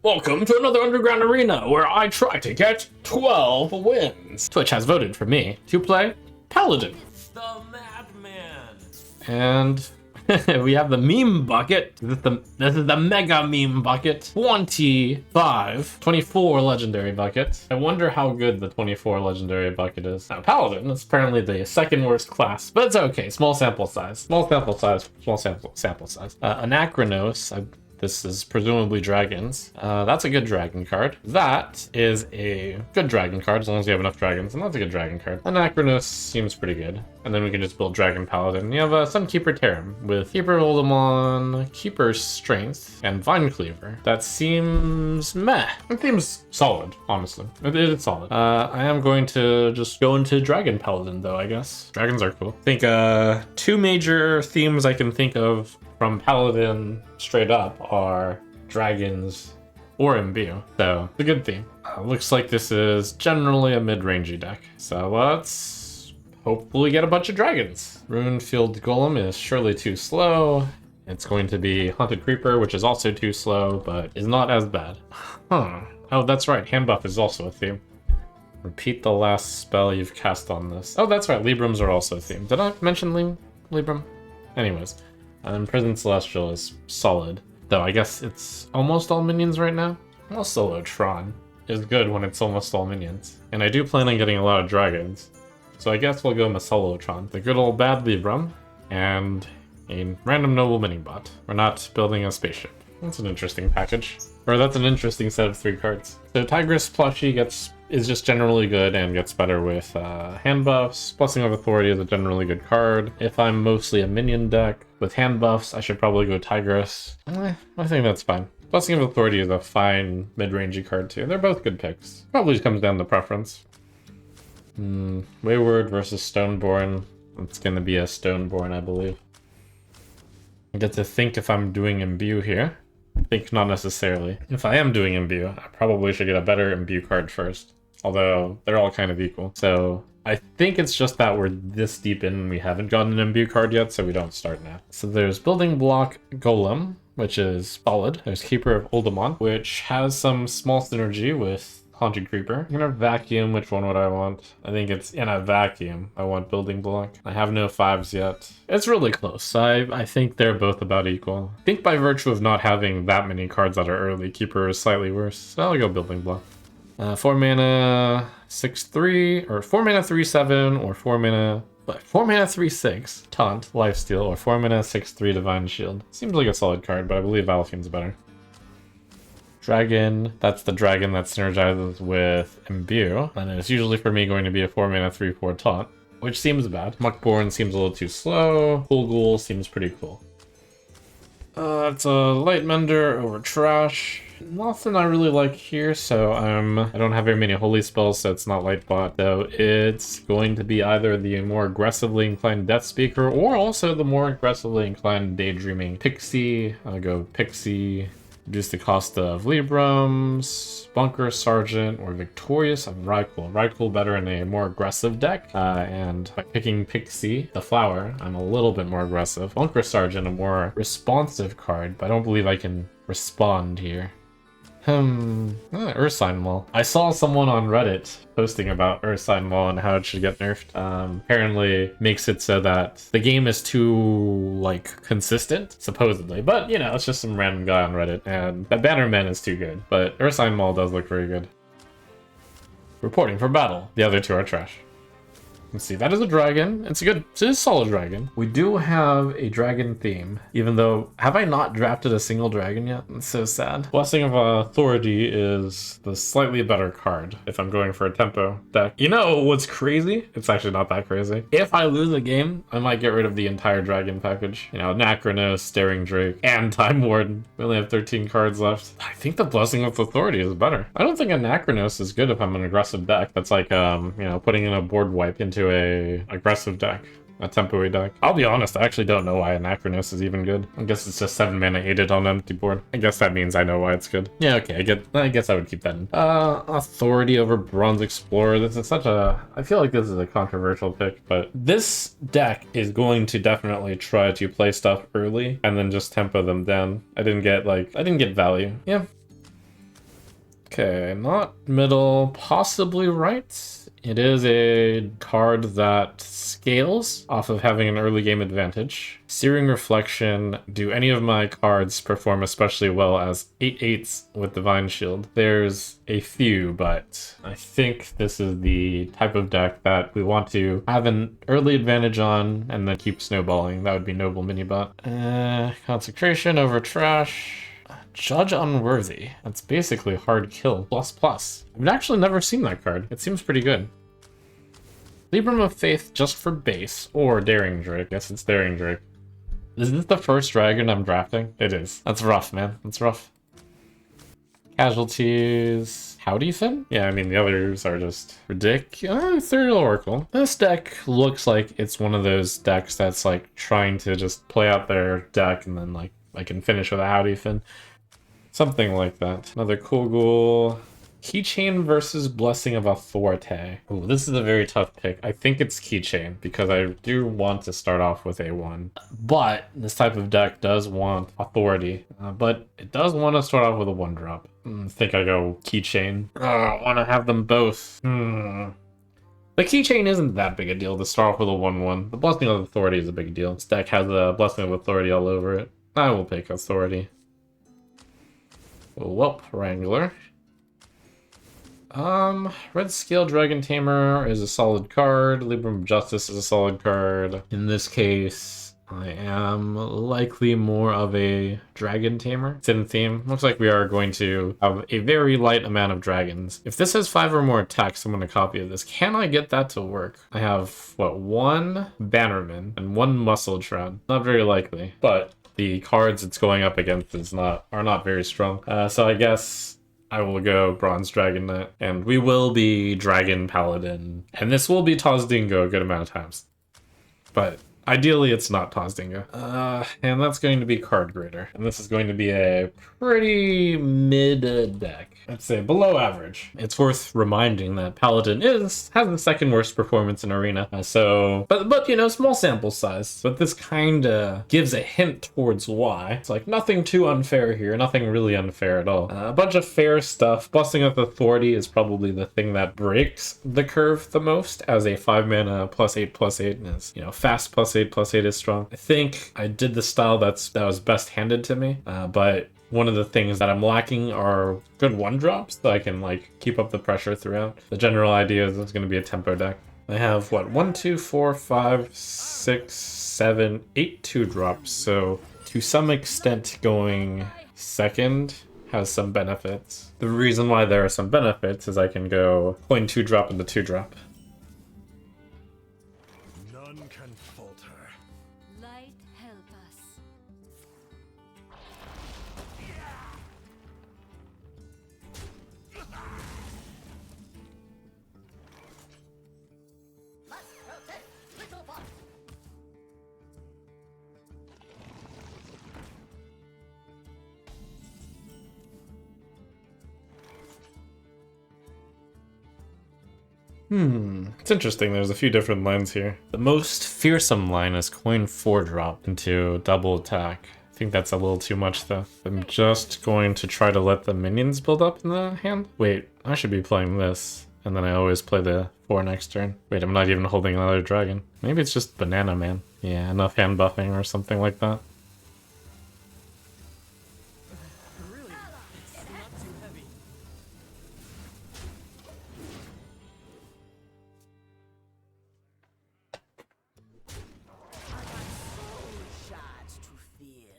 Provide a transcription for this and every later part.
Welcome to another underground arena where I try to get 12 wins. Twitch has voted for me to play Paladin. It's the Madman. And we have the meme bucket. This is the mega meme bucket. 24 legendary buckets. I wonder how good the 24 legendary bucket is. Now, Paladin is apparently the second worst class, but it's okay. Small sample size. Small sample size. Anachronos. This is presumably dragons. That's a good dragon card. That is a good dragon card as long as you have enough dragons, and that's a good dragon card. Anachronos seems pretty good. And then we can just build Dragon Paladin. You have a Sunkeeper Terram with Keeper Oldemon, Keeper Strength, and Vine Cleaver. That seems meh. It seems solid, honestly. It is solid. I am going to just go into Dragon Paladin though, I guess. Dragons are cool. I think two major themes I can think of from Paladin straight up are dragons or imbue. So it's a good theme. Looks like this is generally a mid-rangey deck. So let's hopefully get a bunch of dragons. Runefield Golem is surely too slow. It's going to be Haunted Creeper, which is also too slow, but is not as bad. Huh. Oh, that's right. Hand buff is also a theme. Repeat the last spell you've cast on this. Oh, that's right. Librams are also a theme. Did I mention Libram? Anyways. Prison Celestial is solid, though I guess it's almost all minions right now. Well, Solotron is good when it's almost all minions. And I do plan on getting a lot of dragons, so I guess we'll go Solotron. The good old bad Libram, and a random noble mini-bot. We're not building a spaceship. That's an interesting package. Or that's an interesting set of 3 cards. So Tigress plushie is just generally good and gets better with hand buffs. Blessing of Authority is a generally good card. If I'm mostly a minion deck with hand buffs, I should probably go Tigress. I think that's fine. Blessing of Authority is a fine mid-rangey card too. They're both good picks. Probably just comes down to preference. Wayward versus Stoneborn. It's gonna be a Stoneborn, I believe. I get to think if I'm doing Imbue here. I think not necessarily. If I am doing Imbue, I probably should get a better Imbue card first. Although, they're all kind of equal. So, I think it's just that we're this deep in and we haven't gotten an Imbue card yet, so we don't start now. So there's Building Block Golem, which is solid. There's Keeper of Oldemon, which has some small synergy with Haunted Creeper. I'm gonna vacuum. Which one would I want? I think it's in a vacuum. I want Building Block. I have no 5s yet. It's really close. I think they're both about equal. I think by virtue of not having that many cards that are early, Keeper is slightly worse. So I'll go Building Block. 4 mana 6/3, or 4 mana 3/7, or 4 mana 3/6 Taunt, Lifesteal, or 4 mana 6/3 Divine Shield. Seems like a solid card, but I believe Alfine's better. Dragon, that's the dragon that synergizes with Imbue, and it's usually for me going to be a 4 mana 3/4 Taunt, which seems bad. Muckborn seems a little too slow. Cool Ghoul seems pretty cool. It's a Lightmender over Trash. Nothing I really like here, so I don't have very many holy spells, so it's not Lightbot. So it's going to be either the more aggressively inclined Death Speaker, or also the more aggressively inclined Daydreaming Pixie. I'll go Pixie. Reduce the cost of Librams, Bunker Sergeant, or Victorious of Rykul. Rykul better in a more aggressive deck, and by picking Pixie, the flower, I'm a little bit more aggressive. Bunker Sergeant, a more responsive card, but I don't believe I can respond here. Ursine Maul. I saw someone on Reddit posting about Ursine Maul and how it should get nerfed. Apparently makes it so that the game is too, like, consistent, supposedly. But, you know, it's just some random guy on Reddit, and that Bannerman is too good. But Ursine Maul does look very good. Reporting for battle. The other 2 are trash. Let's see, that is a dragon. It's a solid dragon. We do have a dragon theme, even though, have I not drafted a single dragon yet? It's so sad. Blessing of Authority is the slightly better card if I'm going for a tempo deck. You know what's crazy? It's actually not that crazy. If I lose a game, I might get rid of the entire dragon package. You know, Anachronos, Staring Drake, and Time Warden. We only have 13 cards left. I think the Blessing of Authority is better. I don't think Anachronos is good if I'm an aggressive deck. That's like, you know, putting in a board wipe into a aggressive deck, a tempo deck. I'll be honest, I actually don't know why Anachronos is even good. I guess it's just 7 mana 8 on empty board. I guess that means I know why it's good. Yeah, okay, I guess I would keep that in. Authority over Bronze Explorer. This is I feel like this is a controversial pick, but this deck is going to definitely try to play stuff early and then just tempo them down. I didn't get value. Yeah. Okay, not middle, possibly right. It is a card that scales off of having an early game advantage. Searing Reflection. Do any of my cards perform especially well as 8/8s with Divine Shield? There's a few, but I think this is the type of deck that we want to have an early advantage on and then keep snowballing. That would be Noble Minibot. Consecration over Trash. Judge Unworthy. That's basically hard kill plus plus. I've actually never seen that card. It seems pretty good. Libram of Faith just for base, or Daring Drake. I guess it's Daring Drake. Is this the first dragon I'm drafting? It is. That's rough, man. That's rough. Casualties. Howdy Fin? Yeah, I mean, the others are just ridiculous. Ethereal Oracle. This deck looks like it's one of those decks that's like trying to just play out their deck and then like I can finish with a Howdy Fin. Something like that. Another cool ghoul. Keychain versus Blessing of Authority. Ooh, this is a very tough pick. I think it's Keychain because I do want to start off with A1. But this type of deck does want Authority. But it does want to start off with a 1-drop. I think I go Keychain. I want to have them both. The Keychain isn't that big a deal to start off with a 1/1. The Blessing of Authority is a big deal. This deck has a Blessing of Authority all over it. I will pick Authority. Whelp Wrangler. Red Scale Dragon Tamer is a solid card. Libram of Justice is a solid card. In this case, I am likely more of a Dragon Tamer. It's in theme. Looks like we are going to have a very light amount of dragons. If this has 5 or more attacks, I'm going to copy of this. Can I get that to work? I have, what, 1 Bannerman and 1 Muscle Shroud. Not very likely, but the cards it's going up against are not very strong. So I guess I will go Bronze Dragon Knight, and we will be Dragon Paladin. And this will be Tozdingo a good amount of times. But ideally it's not Tozdingo. And that's going to be Card Grader. And this is going to be a pretty mid deck. I'd say below average. It's worth reminding that Paladin has the second worst performance in Arena. But you know, small sample size. But this kinda gives a hint towards why. It's like nothing too unfair here, nothing really unfair at all. A bunch of fair stuff. Blessing of Authority is probably the thing that breaks the curve the most as a 5-mana +8/+8 and is, you know, fast +8/+8 is strong. I think I did the style that was best handed to me, but one of the things that I'm lacking are good 1-drops that I can like keep up the pressure throughout. The general idea is it's going to be a tempo deck. I have what, 1, 2, 4, 5, 6, 7, 8 2-drops. So to some extent going second has some benefits. The reason why there are some benefits is I can go coin 2-drop into 2-drop. None can falter. Light help us. It's interesting, there's a few different lines here. The most fearsome line is coin 4-drop into double attack. I think that's a little too much though. I'm just going to try to let the minions build up in the hand. Wait, I should be playing this. And then I always play the 4 next turn. Wait, I'm not even holding another dragon. Maybe it's just Banana Man. Yeah, enough hand buffing or something like that. Really? It's not too heavy. Shots to feel.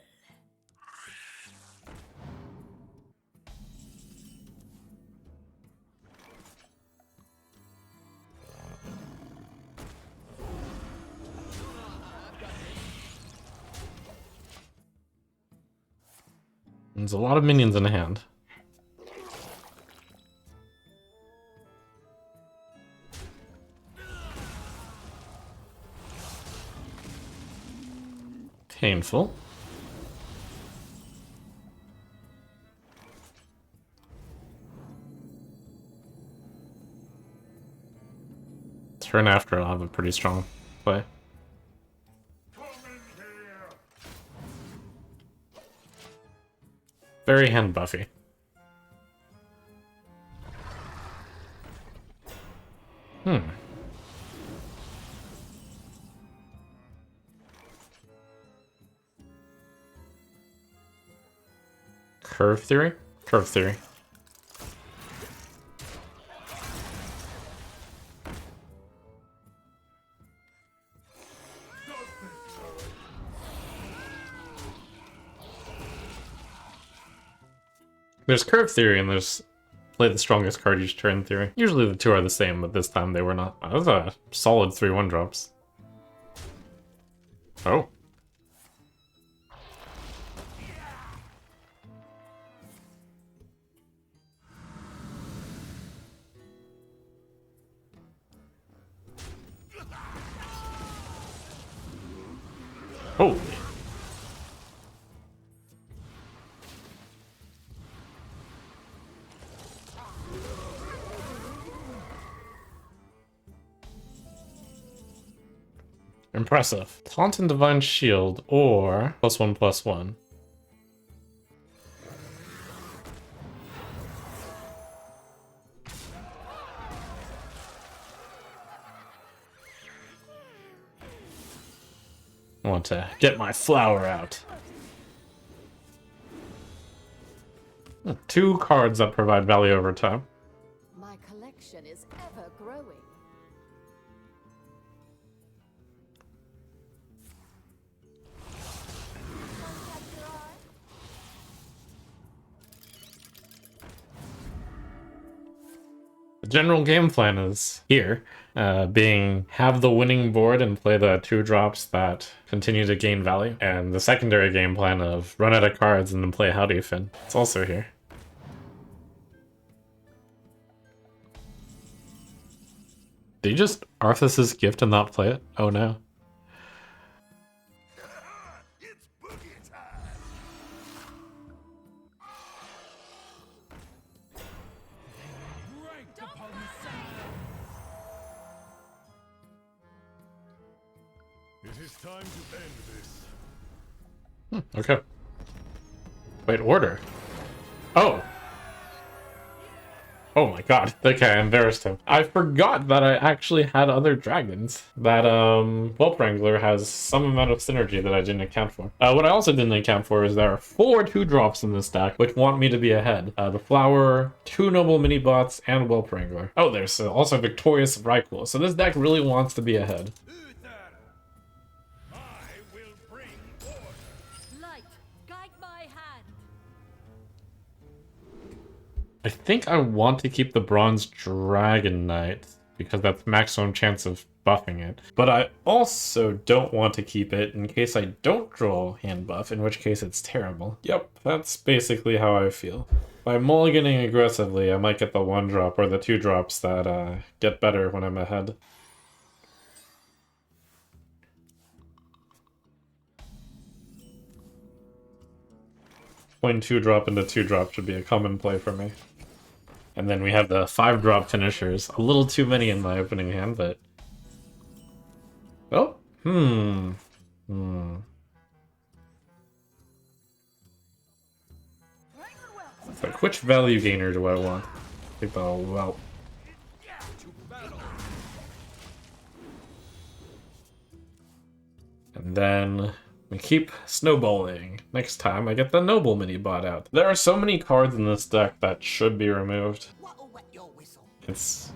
There's a lot of minions in the hand. Painful. Turn after, I'll have a pretty strong play. Very hand buffy. Hmm. Curve theory? Curve theory. There's curve theory and there's play the strongest card each turn theory. Usually the two are the same, but this time they were not. That was a solid 3/1 drops. Oh. Holy. Impressive. Taunt and Divine Shield, or +1/+1. I want to get my flower out. Two cards that provide value over time. My collection is ever growing. The general game plan is here, being have the winning board and play the 2 drops that continue to gain value, and the secondary game plan of run out of cards and then play Howdy Finn. It's also here. Did you just Arthas's gift and not play it? Oh no. It is time to end this. Okay. Wait, order. Oh! Oh my god. Okay, I embarrassed him. I forgot that I actually had other dragons. That, Whelp Wrangler has some amount of synergy that I didn't account for. What I also didn't account for is there are 4 2-drops in this deck, which want me to be ahead. The Flower, 2 Noble Mini-Bots, and Whelp Wrangler. Oh, there's also Victorious Rykul. So this deck really wants to be ahead. Light, guide my hand. I think I want to keep the Bronze Dragon Knight, because that's maximum chance of buffing it. But I also don't want to keep it in case I don't draw hand buff, in which case it's terrible. Yep, that's basically how I feel. By mulliganing aggressively, I might get the 1-drop or the 2-drops that get better when I'm ahead. Playing 2-drop into 2-drop should be a common play for me. And then we have the 5-drop finishers. A little too many in my opening hand, but... Oh! It's like, which value gainer do I want? I think the Whelp. And then we keep snowballing. Next time I get the Noble Mini-Bot out. There are so many cards in this deck that should be removed. It's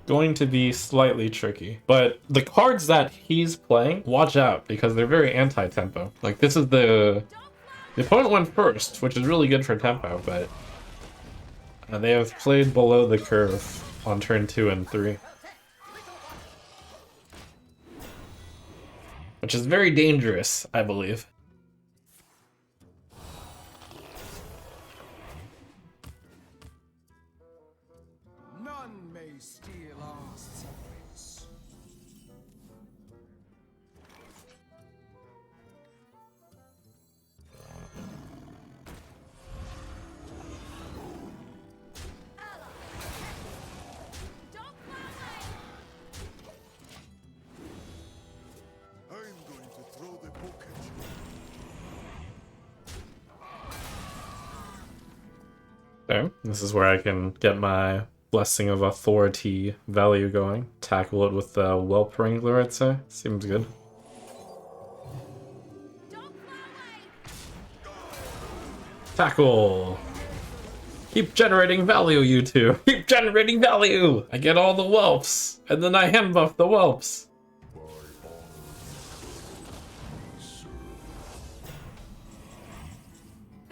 going to be slightly tricky. But the cards that he's playing, watch out, because they're very anti-tempo. Like, this is the opponent went first, which is really good for tempo, but they have played below the curve on turn 2 and 3. Which is very dangerous, I believe. None may steal our secrets. I'm going to throw the book at you. So, this is where I can get my Blessing of Authority value going. Tackle it with the Whelp Wrangler, I'd say. Seems good. Tackle! Keep generating value, you two! Keep generating value! I get all the whelps, and then I hand buff the whelps.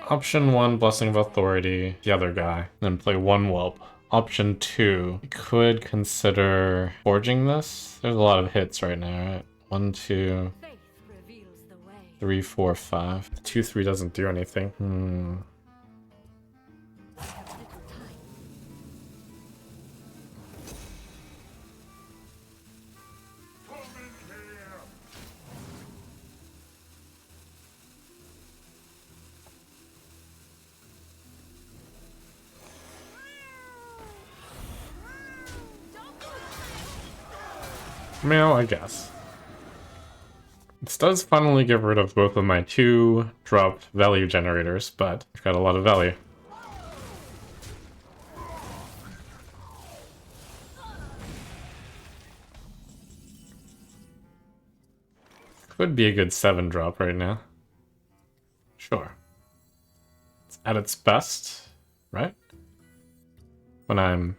Option 1, Blessing of Authority, the other guy, then play 1 whelp. Option 2, you could consider forging this. There's a lot of hits right now, right? 1, 2, Faith reveals the way. 3, 4, 5. 2, 3 doesn't do anything. Meow, I guess. This does finally get rid of both of my 2 dropped value generators, but I've got a lot of value. Could be a good 7 drop right now. Sure. It's at its best, right? When I'm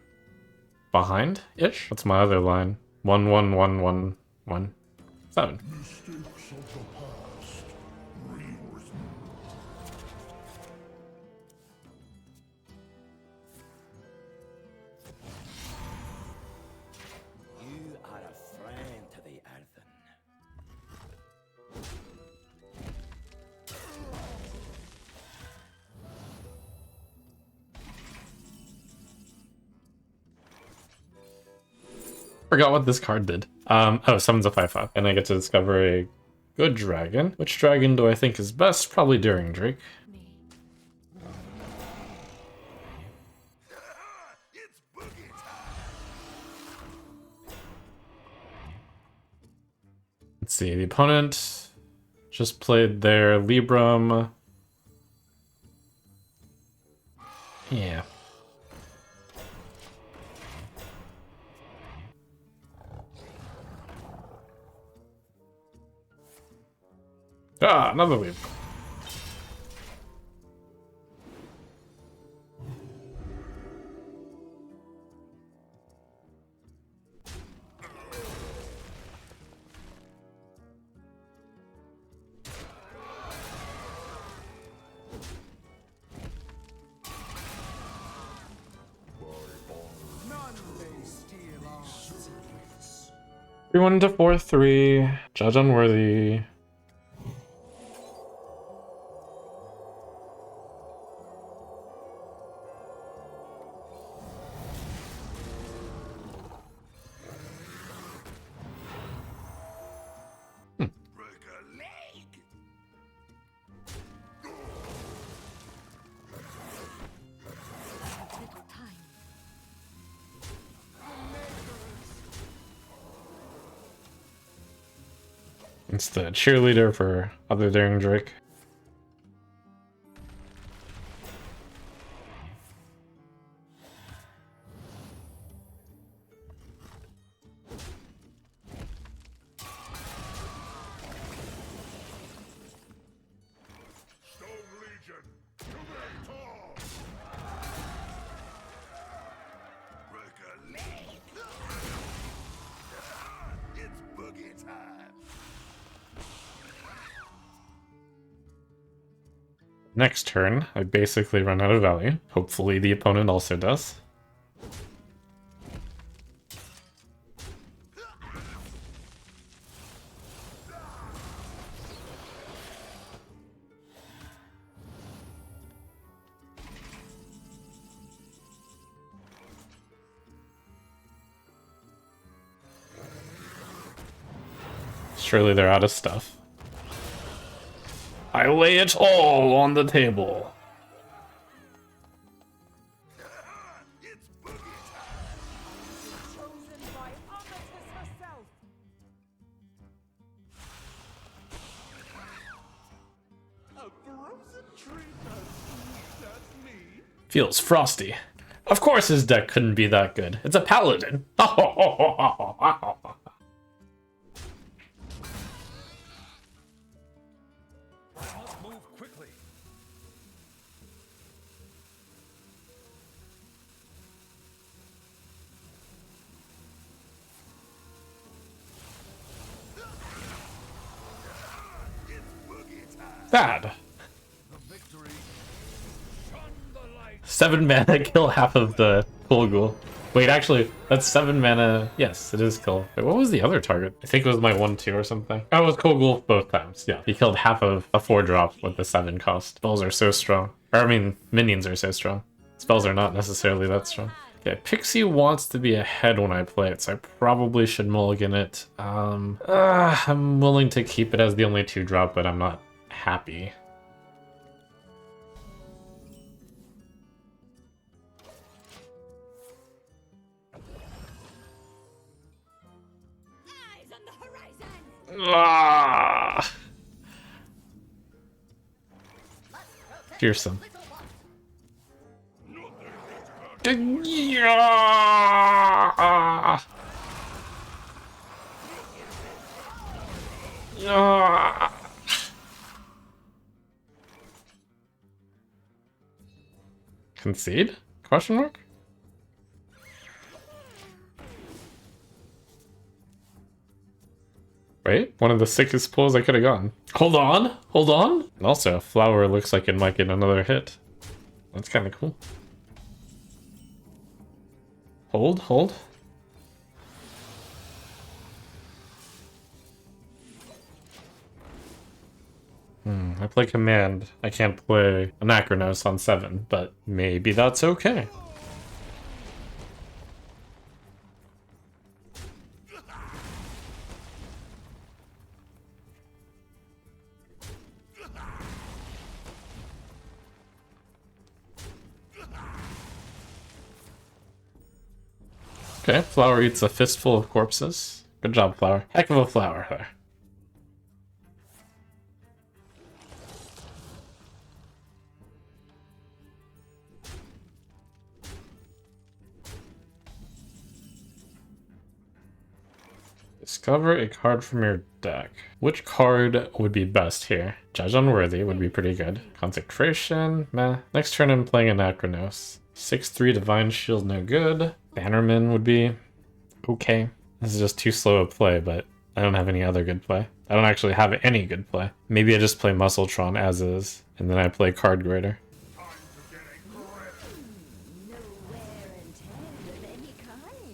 behind-ish? What's my other line? 1, 1, 1, 1, 1, 7. Mistakes of the past rewritten. You are a friend to the earthen. Forgot what this card did. Oh, summons a 5/5, and I get to discover a good dragon. Which dragon do I think is best? Probably Daring Drake. Me. It's boogie time. Let's see, the opponent just played their Libram. Yeah. Ah, another leap. None may steal our secrets. 3-1 to 4-3. Judge unworthy. Break a leg. Little time. It's the cheerleader for other Daring Drake. Stone Legion. To their tall. Break a leg. It's boogie time. Next turn, I basically run out of value. Hopefully the opponent also does. Surely they're out of stuff. I lay it all on the table. It's boogie time. Chosen by Amatis herself. A frozen tree as sweet as me. Feels frosty. Of course his deck couldn't be that good. It's a Paladin. Must move quickly. Bad. The victory. Shun the light. 7 mana, kill half of the Cool Ghoul. Wait, actually, that's 7 mana. Yes, it is kill. Wait, what was the other target? I think it was my 1/2 or something. Oh, it was Cool Ghoul both times. Yeah, he killed half of a 4-drop with the 7 cost. Spells are so strong. Or, I mean, minions are so strong. Spells are not necessarily that strong. Okay, Pixie wants to be ahead when I play it, so I probably should mulligan it. I'm willing to keep it as the only 2-drop, but I'm not happy. Eyes on the horizon. Ah! Fearsome. Yeah! Yeah! Concede? Question mark? Right? One of the sickest pulls I could have gotten. Hold on! Hold on! And also, Flower looks like it might get another hit. That's kind of cool. Hold, hold. I play Command. I can't play Anachronos on 7, but maybe that's okay. Okay, Flower eats a fistful of corpses. Good job, Flower. Heck of a flower there. Discover a card from your deck. Which card would be best here? Judge Unworthy would be pretty good. Consecration, meh. Next turn I'm playing Anachronos. 6/3 Divine Shield, no good. Bannerman would be okay. This is just too slow a play, but I don't have any other good play. I don't actually have any good play. Maybe I just play Muscletron as is, and then I play Card Grader. No wear and tear of any kind.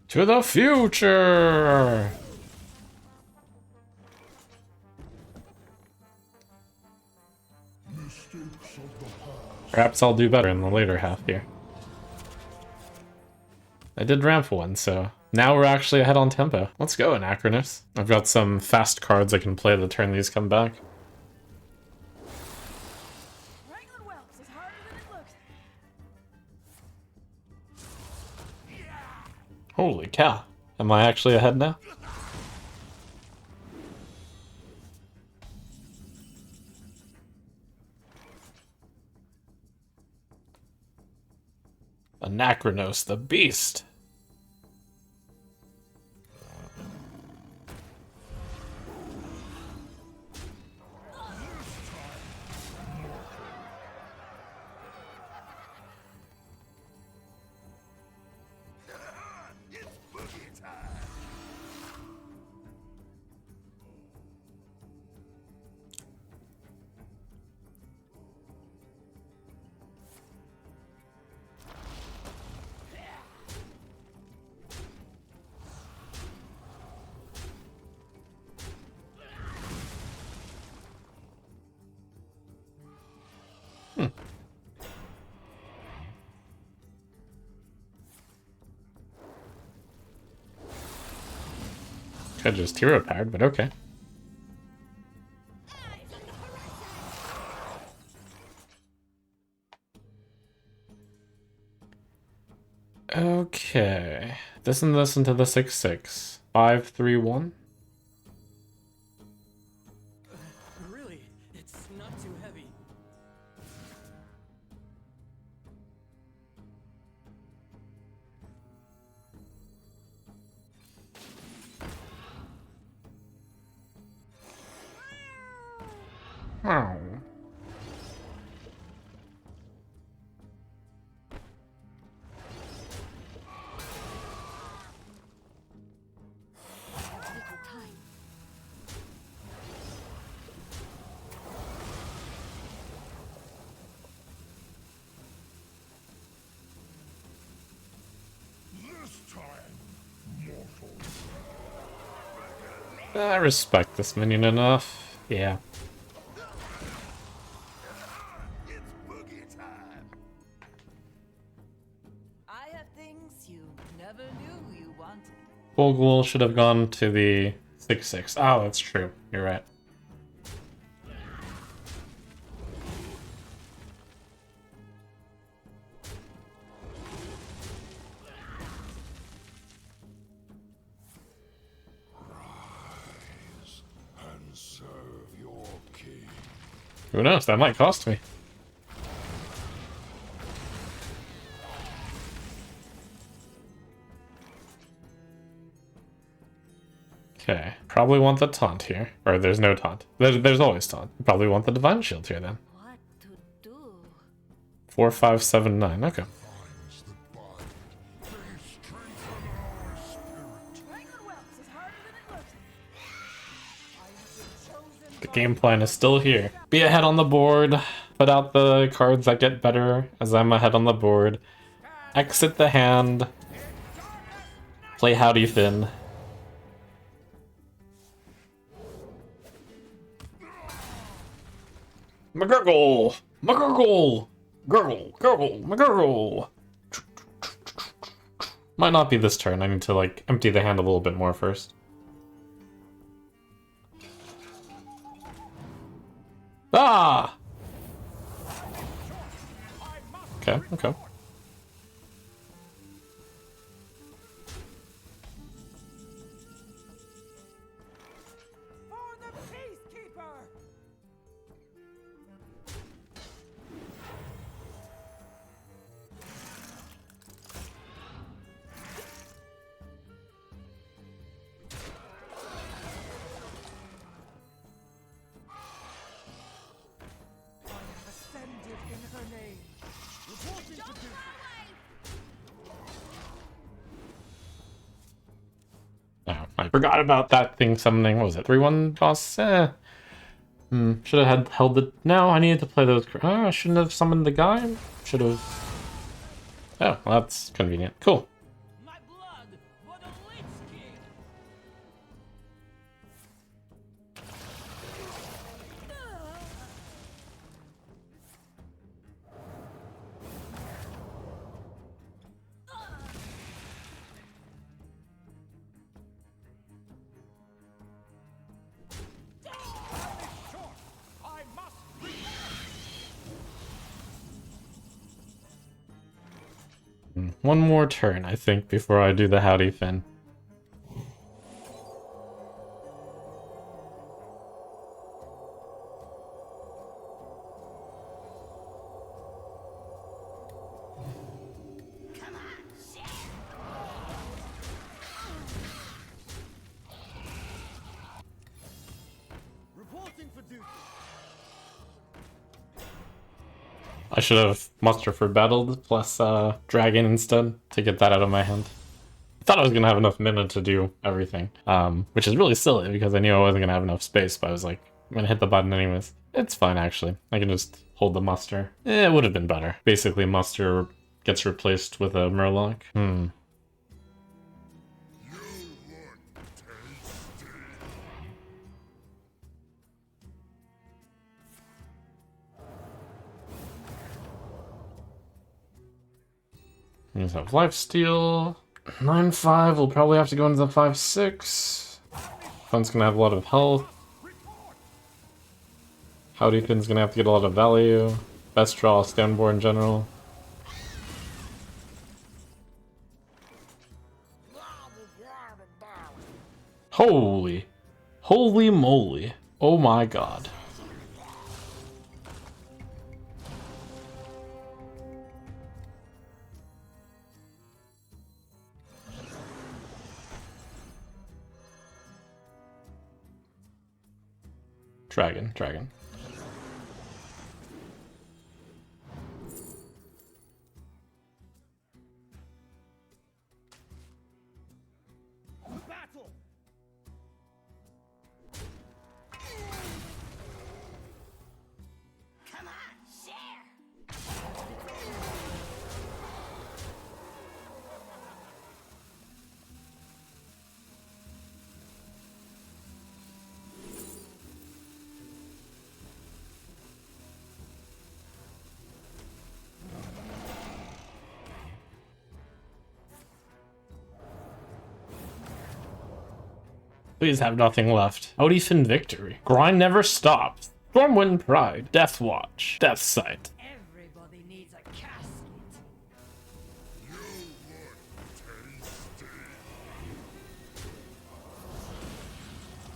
To the future! Perhaps I'll do better in the later half here. I did ramp one, so now we're actually ahead on tempo. Let's go, Anachronos. I've got some fast cards I can play the turn these come back. Wrangling whelps is harder than it looks. Holy cow. Am I actually ahead now? Anachronos, the beast. Could just hero powered, but okay. Okay. This and this into the 6/6. 5/3/1. Really? It's not too heavy. Oh. Little time. This time, mortal. I respect this minion enough. Yeah. It's boogie time. I have things you never knew you wanted. Bulgul should have gone to the 6/6. Oh, that's true. You're right. Rise and serve your king. Who knows? That might cost me. Okay, probably want the taunt here. Or there's no taunt. There's always taunt. Probably want the divine shield here then. What to do? 4, 5, 7, 9. Okay. Finds the body. They strengthen our spirit. Whelps is harder than it looks. I have been chosen The game plan is still here. Be ahead on the board. Put out the cards that get better as I'm ahead on the board. Exit the hand. Play Howdy Finn. McGurgle! McGurgle! Gurgle! Gurgle! McGurgle! Might not be this turn. I need to, like, empty the hand a little bit more first. Ah! Okay, okay. for the peacekeeper. I have ascended in her name. Reporting to duty. Oh, I forgot about that thing summoning. What was it? 3/1 costs? Should have held it. No, I needed to play those. Oh, I shouldn't have summoned the guy. Should have. Oh, well, that's convenient. Cool. My blood for the Lich King. Short. I must reach. One more turn, I think, before I do the Howdy Finn. Reporting for duty. I should have Muster for Battled plus Dragon instead to get that out of my hand. I thought I was going to have enough mana to do everything, which is really silly because I knew I wasn't going to have enough space, but I was like, I'm going to hit the button anyways. It's fine, actually. I can just hold the Muster. It would have been better. Basically, Muster gets replaced with a Murloc. You look tasty. Use have Lifesteal. 9/5, we'll probably have to go into the 5/6. Fun's gonna have a lot of health. Howdyfin's gonna have to get a lot of value. Best draw Stanborn in general. Holy moly. Oh my god. Dragon. Battle! Come on, share. Please have nothing left. Howdyfin victory. Grind never stops. Stormwind Pride. Death Watch. Death Sight. Everybody needs a casket.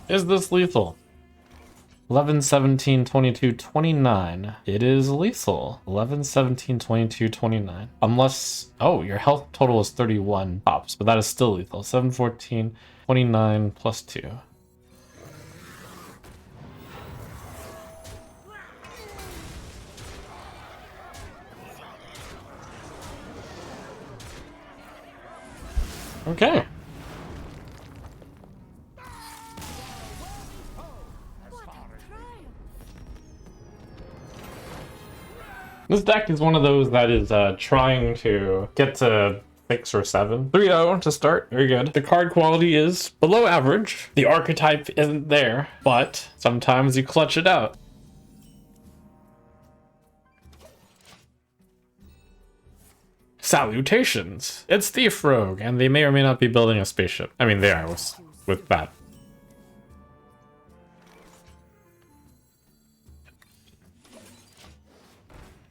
Is this lethal? 11, 17, 22, 29. It is lethal. 11, 17, 22, 29. Unless... Oh, your health total is 31 tops, but that is still lethal. 7, 14, 29 plus 2. Okay. This deck is one of those that is trying to get to 6 or 7. 3-0 to start. Very good. The card quality is below average. The archetype isn't there, but sometimes you clutch it out. Salutations! It's Thief Rogue, and they may or may not be building a spaceship. I mean, they are with that.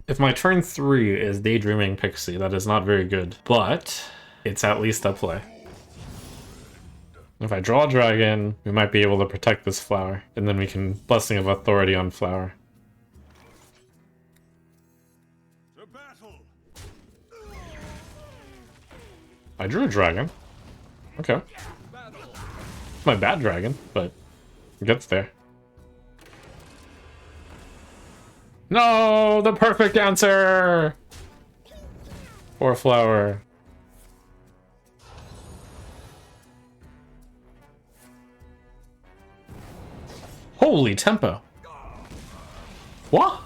If my turn 3 is Daydreaming Pixie, that is not very good, but it's at least a play. If I draw a dragon, we might be able to protect this flower, and then we can Blessing of Authority on flower. To battle! I drew a dragon. Okay. It's my bad dragon, but it gets there. No, the perfect answer! Poor flower. Holy tempo. What?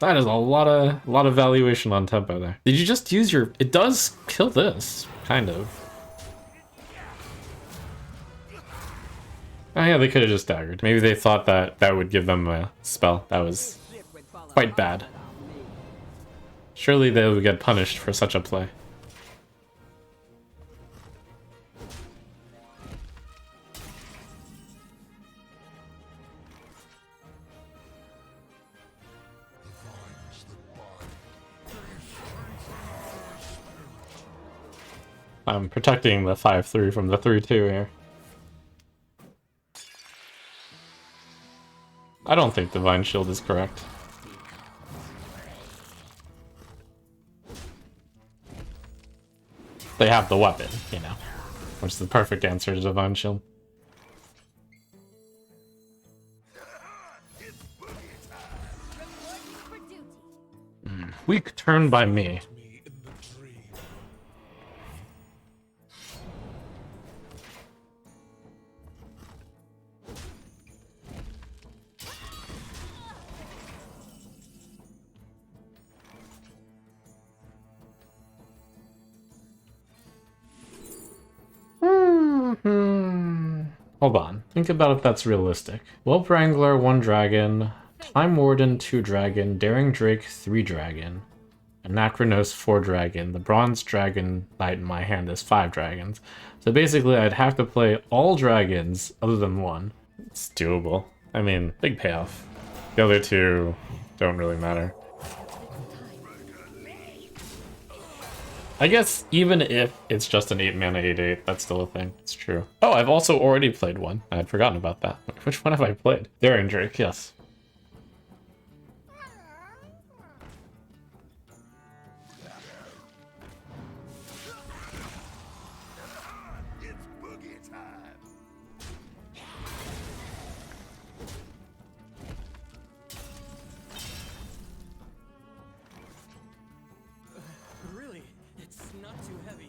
That is a lot of valuation on tempo there. Did you just use your... It does kill this, kind of. Oh yeah, they could have just daggered. Maybe they thought that that would give them a spell. That was quite bad. Surely they would get punished for such a play. I'm protecting the 5-3 from the 3-2 here. I don't think Divine Shield is correct. They have the weapon, you know, which is the perfect answer to Divine Shield. Weak turn by me. Hold on. Think about if that's realistic. Whelp Wrangler, 1 dragon. Time Warden, 2 dragon. Daring Drake, 3 dragon. Anachronos 4 dragon. The bronze dragon knight in my hand is 5 dragons. So basically I'd have to play all dragons other than one. It's doable. I mean, big payoff. The other two don't really matter. I guess even if it's just an 8 mana 8/8, that's still a thing. It's true. Oh, I've also already played one. I'd forgotten about that. Which one have I played? Daring Drake, yes. It's boogie time. Really? It's not too heavy.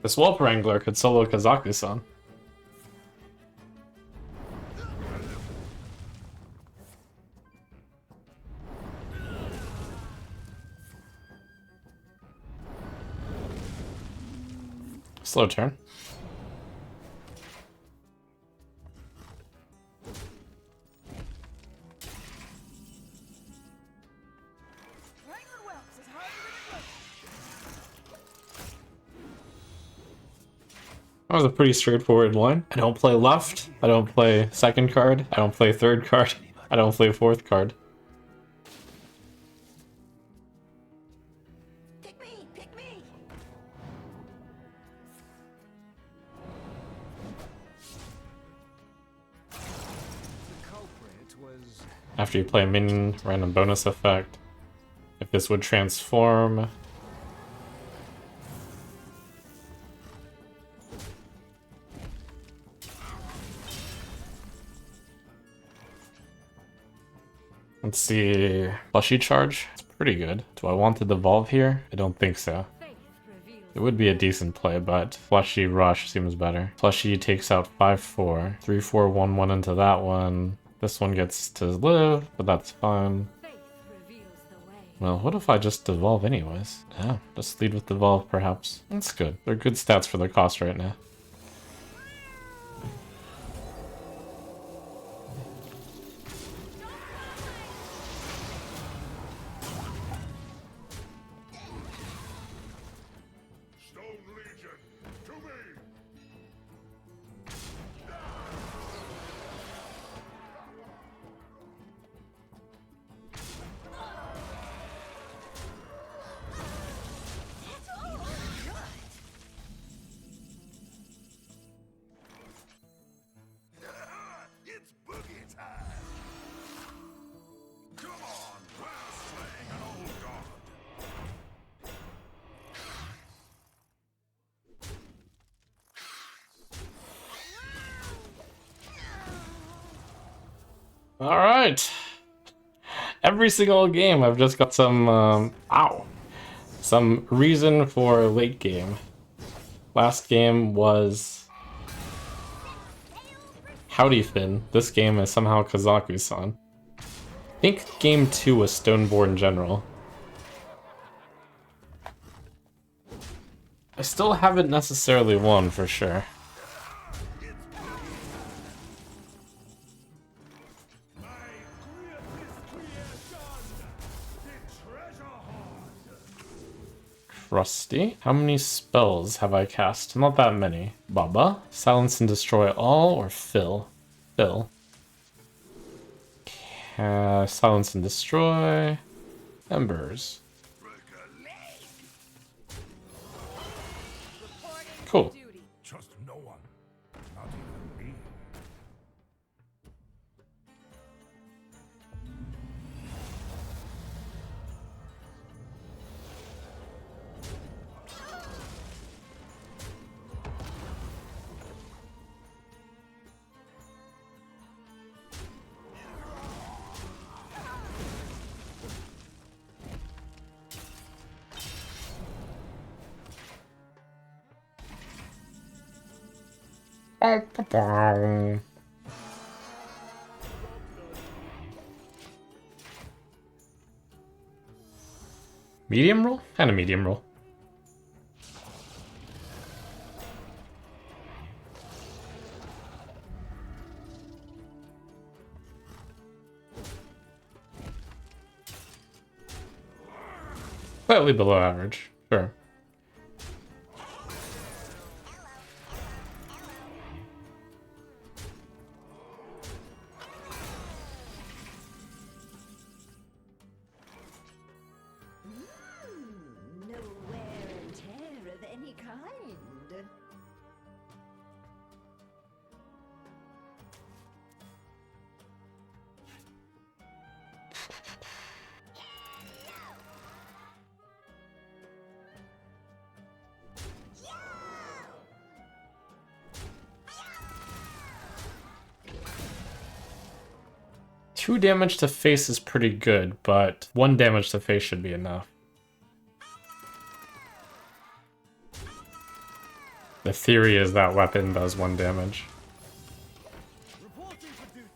The Swamp Wrangler could solo Kazaku-san. Slow turn. That was a pretty straightforward line. I don't play left, I don't play second card, I don't play third card, I don't play fourth card. Pick me! Pick me! The culprit was After you play a minion, random bonus effect. If this would transform... Let's see... Plushy charge? It's pretty good. Do I want to devolve here? I don't think so. Faith reveals It would be a decent play, but Fleshy Rush seems better. Fleshy takes out 5/4. 3/4/1/1 into that one. This one gets to live, but that's fine. faith reveals the way. Well, what if I just devolve anyways? Yeah, just lead with devolve perhaps. That's good. They're good stats for their cost right now. Stone Legion, to me. It's boogie time. Come on, we're slaying an old god. Alright. Every single game I've just got some, some reason for late game. Last game was Howdy Finn. This game is somehow Kazaku-san. I think game 2 was Stoneborn General. I still haven't necessarily won for sure. My greatest creation, the treasure hoard. Rusty. How many spells have I cast? Not that many. Baba. Silence and Destroy All or Fill? Fill. Silence and Destroy. Embers. Cool. Duty. Trust no one, not even me. Medium roll? Kind of medium roll. Slightly below average, sure. No wear and tear of any kind. Two damage to face is pretty good, but 1 damage to face should be enough. The theory is that weapon does 1 damage. Reporting for duty.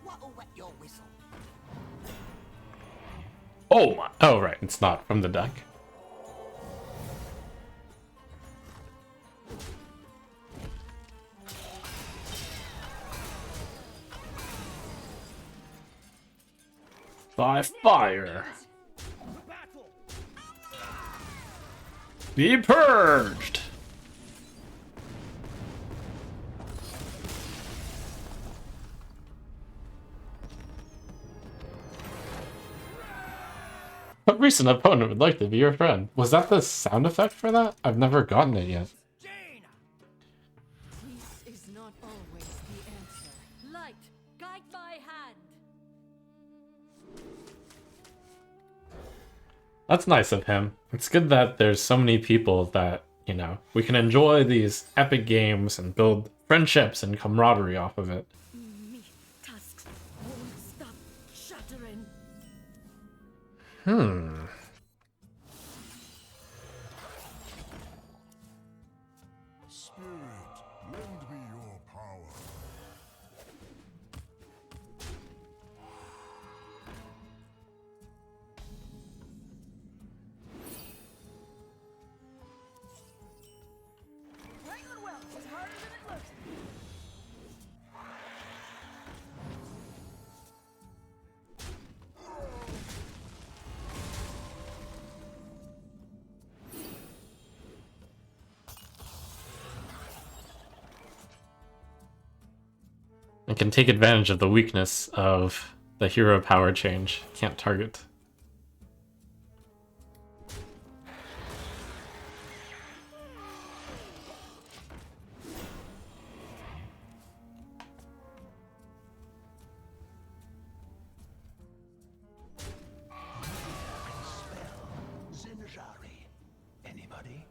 What'll wet your whistle? Oh my! Oh right, it's not from the deck. By fire! To battle. Be purged! A recent opponent would like to be your friend. Was that the sound effect for that? I've never gotten it yet. Jane. Peace is not always the answer. Light, guide my hand. That's nice of him. It's good that there's so many people that, you know, we can enjoy these epic games and build friendships and camaraderie off of it. Me, tusks won't stop shattering. Spirit, lend me your power. Wrangling well is harder than it looks. It can take advantage of the weakness of the hero power change. Can't target. Zinjari. Anybody?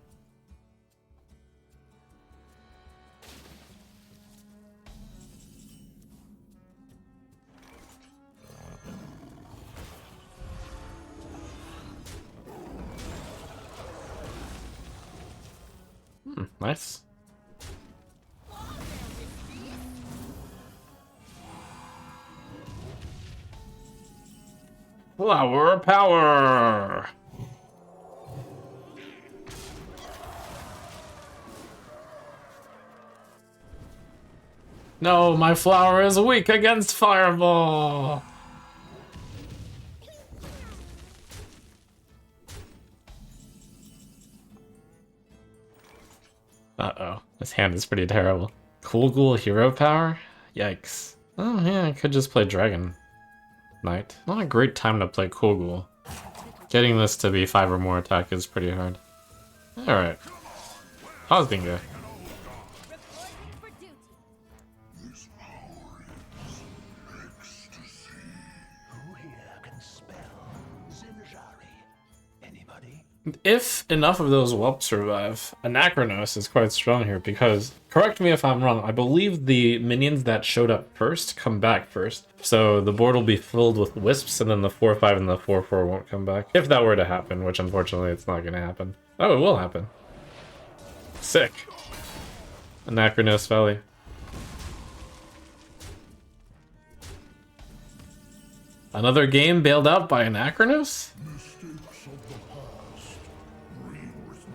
Nice. Flower power! No, my flower is weak against fireball! Uh-oh, this hand is pretty terrible. Cool Ghoul hero power? Yikes. Oh yeah, I could just play Dragon Knight. Not a great time to play Cool Ghoul. Getting this to be 5 or more attack is pretty hard. Alright. How's Bingo? Reporting for duty. This power is ecstasy. Who here can spell Zinjari? Anybody? If enough of those whelps survive, Anachronos is quite strong here because, correct me if I'm wrong, I believe the minions that showed up first come back first. So the board will be filled with wisps and then the 4-5 and the 4-4 won't come back. If that were to happen, which unfortunately it's not going to happen. Oh, it will happen. Sick. Anachronos Valley. Another game bailed out by Anachronos? Mistakes of the past rewritten.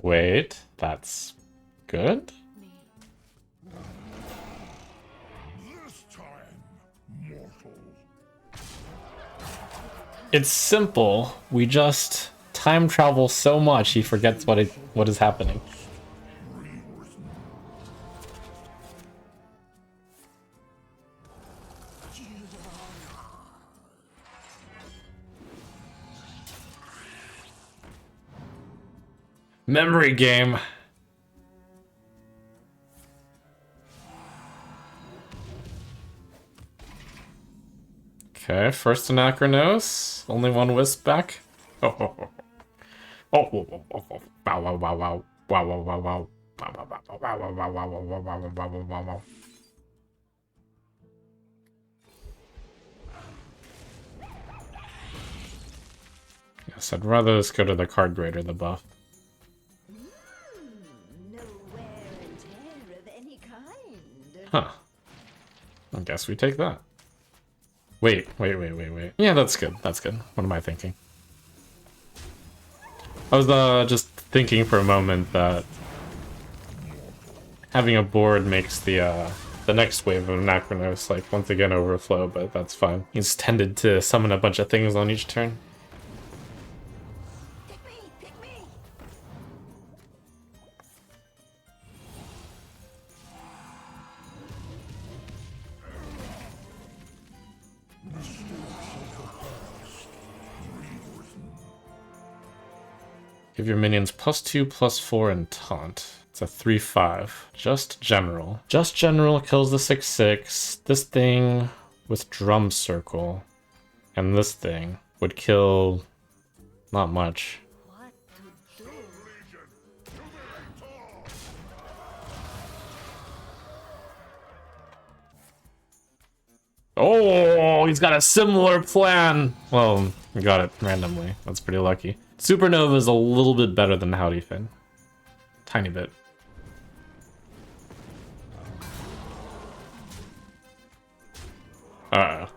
Wait, that's good? This time, mortal. It's simple. We just time travel so much he forgets what is happening. Memory game. Okay, first Anachronos. Only one wisp back. Oh, oh, oh. Oh, oh, oh, oh, oh. Wow, wow, wow, wow. Wow, wow, wow, wow. Wow, wow, wow, wow, wow, wow, wow, wow, wow, wow, wow, wow, wow, wow. Yes, I'd rather just go to the card grader, the buff. No wear and tear of any kind. Huh. I guess we take that. Wait. Yeah, that's good. That's good. What am I thinking? I was just thinking for a moment that having a board makes the next wave of Anachronos like once again overflow, but that's fine. He's tended to summon a bunch of things on each turn. Pick me, pick me. Give your minions +2, +4, and taunt. It's a 3/5. Just general. Just general kills the 6/6. This thing with drum circle. And this thing would kill not much. What to do? Oh, he's got a similar plan. Well, he got it randomly. That's pretty lucky. Supernova is a little bit better than Howdy Finn. Tiny bit. Uh-oh.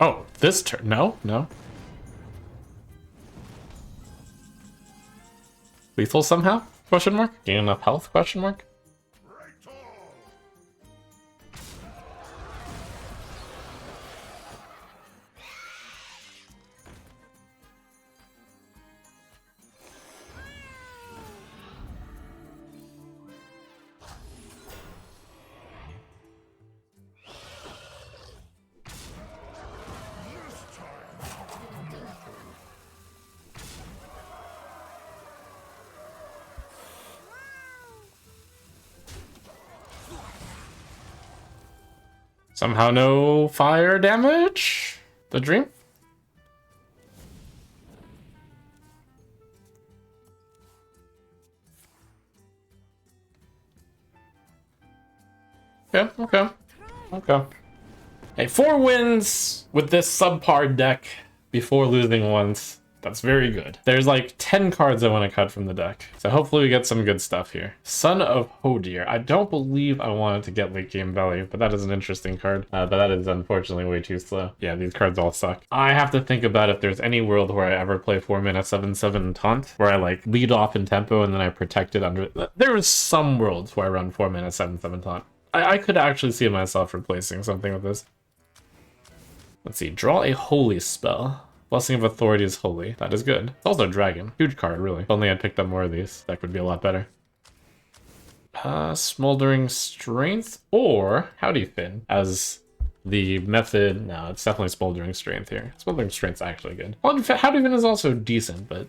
Oh, this turn. No. Lethal somehow? Question mark? Gain enough health? Question mark? Somehow no fire damage? The dream? Yeah, okay. Hey, 4 wins with this subpar deck before losing once. That's very good. There's like 10 cards I want to cut from the deck. So hopefully we get some good stuff here. Son of Hodir. I don't believe I wanted to get late game value, but that is an interesting card. But that is unfortunately way too slow. Yeah, these cards all suck. I have to think about if there's any world where I ever play 4 mana 7/7 taunt, where I like lead off in tempo and then I protect it under. There is some worlds where I run 4 mana 7/7 taunt. I could actually see myself replacing something with this. Let's see. Draw a holy spell. Blessing of Authority is holy. That is good. It's also a dragon. Huge card, really. If only I'd picked up more of these. That would be a lot better. Smoldering Strength or Howdy Finn as the method. No, it's definitely Smoldering Strength here. Smoldering Strength's actually good. Well, Howdy Finn is also decent, but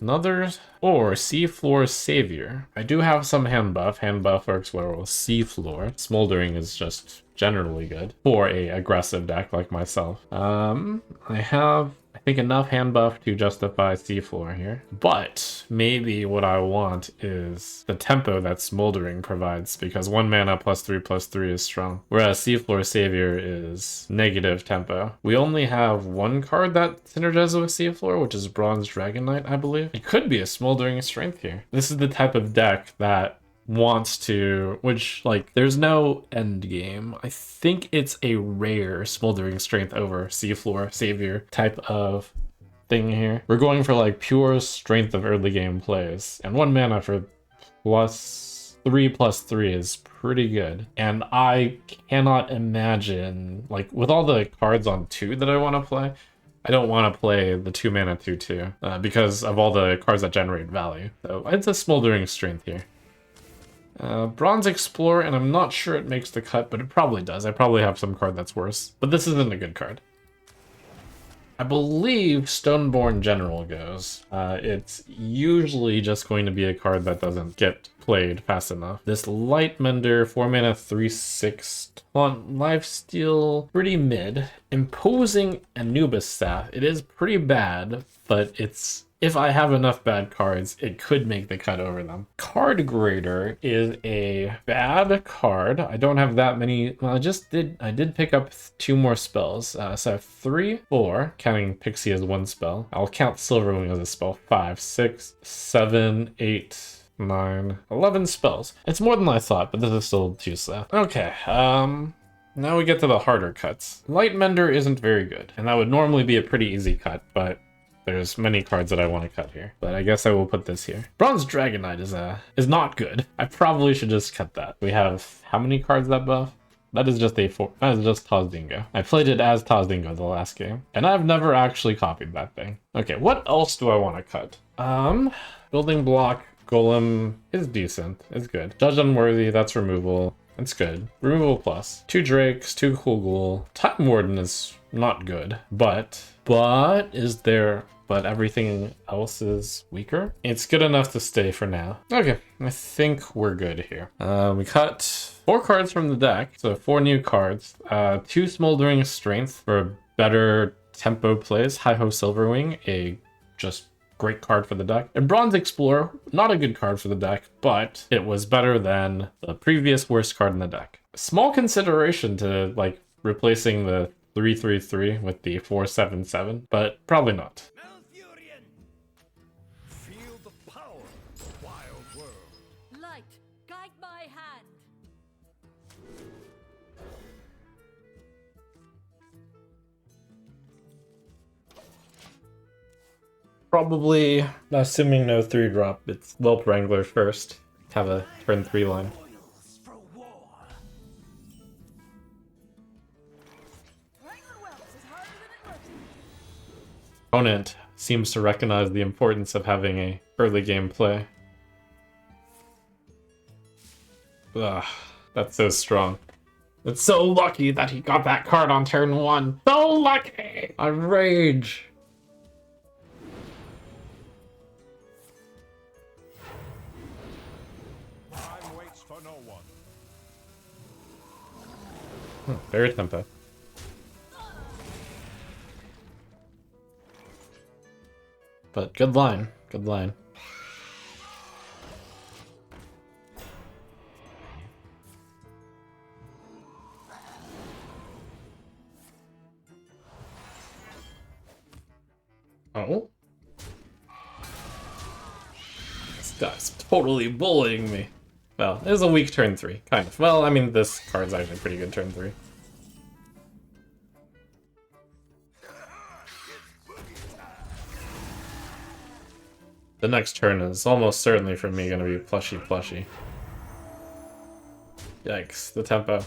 another or Seafloor Savior. I do have some hand buff. Hand buff works well with Seafloor. Smoldering is just generally good for a aggressive deck like myself. I have, I think, enough hand buff to justify Seafloor here, but maybe what I want is the tempo that Smoldering provides, because 1 mana +3/+3 is strong, whereas Seafloor Savior is negative tempo. We only have 1 card that synergizes with Seafloor, which is Bronze Dragon Knight, I believe. It could be a Smoldering Strength here. This is the type of deck that wants to, which, like, there's no end game. I think it's a rare Smoldering Strength over Seafloor Savior type of thing here. We're going for like pure strength of early game plays, and 1 mana for +3/+3 is pretty good. And I cannot imagine, like, with all the cards on 2 that I want to play, I don't want to play the 2 mana 2/2 because of all the cards that generate value. So it's a Smoldering Strength here. Bronze Explorer, and I'm not sure it makes the cut, but it probably does. I probably have some card that's worse, but this isn't a good card. I believe Stoneborn General goes. It's usually just going to be a card that doesn't get played fast enough. This Lightmender, 4 mana, 3/6, taunt, lifesteal, pretty mid. Imposing Anubis Staff. It is pretty bad, but it's... if I have enough bad cards, it could make the cut over them. Card Grader is a bad card. I don't have that many. Well, I did pick up 2 more spells. So I have 3, 4, counting Pixie as 1 spell. I'll count Silverwing as a spell. 5, 6, 7, 8, 9, 11 spells. It's more than I thought, but this is still too slow. Okay, now we get to the harder cuts. Lightmender isn't very good, and that would normally be a pretty easy cut, but there's many cards that I want to cut here, but I guess I will put this here. Bronze Dragon Knight is not good. I probably should just cut that. We have how many cards that buff? That is just that is just Tazdingo. I played it as Tazdingo the last game, and I've never actually copied that thing. Okay, what else do I want to cut? Building Block Golem is decent. It's good. Judge Unworthy, that's removal. It's good. Removal plus. 2 Drakes, 2 Cool Ghoul. Time Warden is not good, but everything else is weaker. It's good enough to stay for now. Okay, I think we're good here. We cut 4 cards from the deck, so 4 new cards. 2 Smoldering Strength for better tempo plays. Hi-Ho Silverwing, a just great card for the deck. And Bronze Explorer, not a good card for the deck, but it was better than the previous worst card in the deck. Small consideration to, like, replacing the 3/3/3 with the 4/7/7, but probably not. Malfurion! Feel the power of the wild world. Light, guide my hand. Probably, assuming no 3-drop, it's Whelp Wrangler first. Have a turn 3 line. Oils for war. Wrangling whelps is harder than it looks. Opponent seems to recognize the importance of having a early game play. Ugh, that's so strong. It's so lucky that he got that card on turn 1. So lucky! I rage. Time waits for no one. Very tempo. But good line. Good line. Oh? This guy's totally bullying me. Well, it was a weak turn 3, kind of. Well, I mean, this card's actually pretty good turn 3. The next turn is almost certainly for me gonna be plushy. Yikes, the tempo.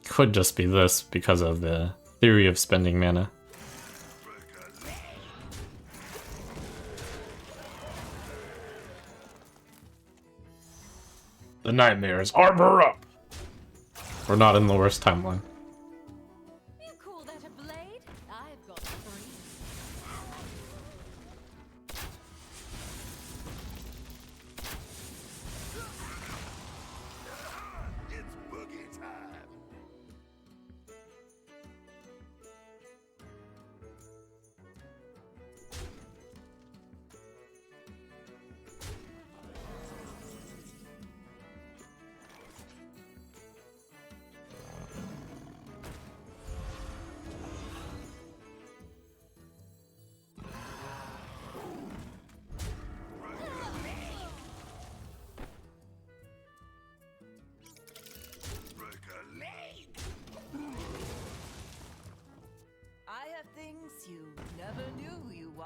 Could just be this because of the theory of spending mana. The nightmares, armor up! We're not in the worst timeline. You call that a blade? I've got 3. It's boogie time.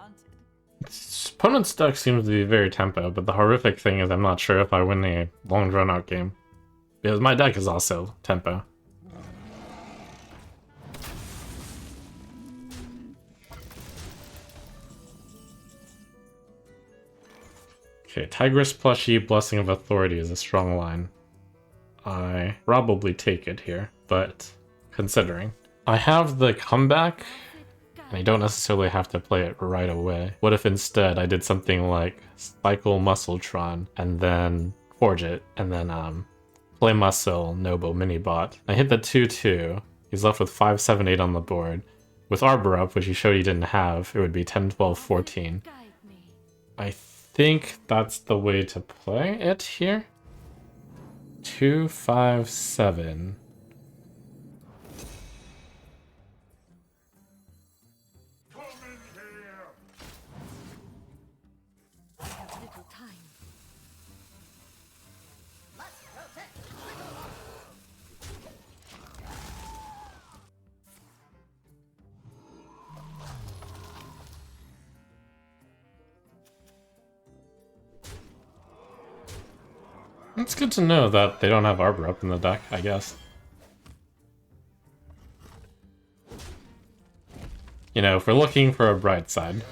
wanted. Opponent's deck seems to be very tempo, but the horrific thing is I'm not sure if I win a long drawn out game. Because my deck is also tempo. Okay, Tigress plushie, Blessing of Authority is a strong line. I probably take it here, but considering. I have the comeback, and I don't necessarily have to play it right away. What if instead I did something like Cycle Muscletron, and then Forge it, and then play Muscle, Noble, Minibot. I hit the 2-2, he's left with 5, 7, 8 on the board. With Arbor up, which he showed he didn't have, it would be 10, 12, 14. Guide me. I think that's the way to play it here. 2, 5, 7. Come in here! I have little time. It's good to know that they don't have Arbor up in the deck, I guess. You know, if we're looking for a bright side.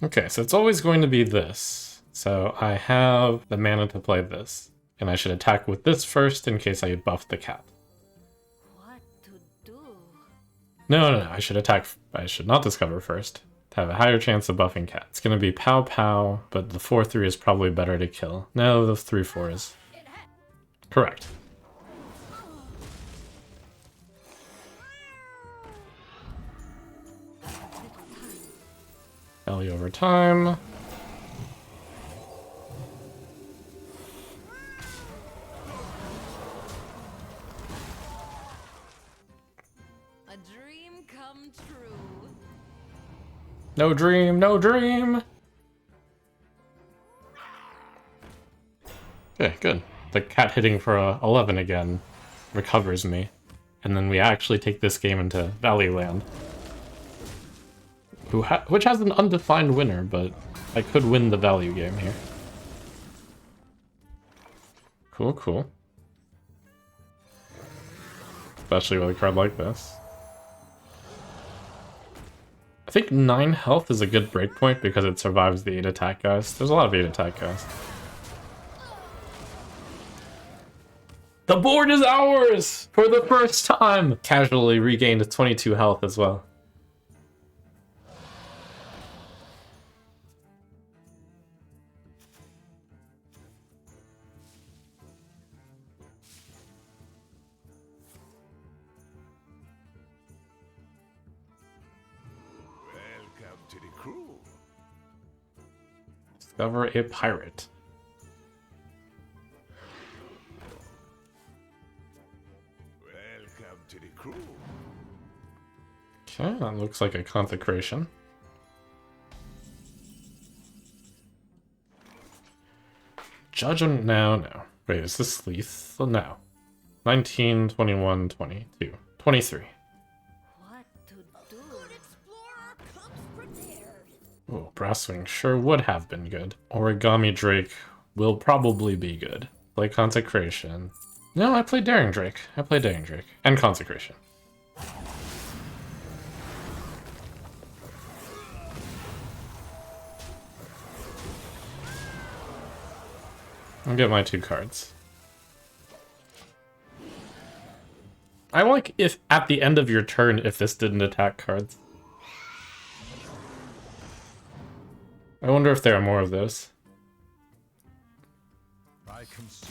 Okay, so it's always going to be this. So I have the mana to play this. And I should attack with this first in case I buff the cat. What to do? No, I should attack. I should not discover first. To have a higher chance of buffing cat. It's gonna be pow pow, but the 4-3 is probably better to kill. No, the 3-4 is. Correct. Ellie over time. A dream come true. No dream, no dream! Okay, good. The cat hitting for a 11 again recovers me. And then we actually take this game into Valley Land. Which has an undefined winner, but I could win the value game here. Cool, cool. Especially with a card like this. I think 9 health is a good breakpoint because it survives the 8 attack guys. There's a lot of 8 attack guys. The board is ours! For the first time! Casually regained 22 health as well. Welcome to the crew. Discover a pirate. Welcome to the crew. Okay, that looks like a consecration. Judge him now, no. Wait, is this lethal? No. 19, 21, 22, 23. What to do? Explorer comes prepared. Oh, Brasswing sure would have been good. Origami Drake will probably be good. Play Consecration. No, I play Daring Drake. I play Daring Drake. And Consecration. I'll get my 2 cards. I like if at the end of your turn if this didn't attack cards. I wonder if there are more of those. I concede.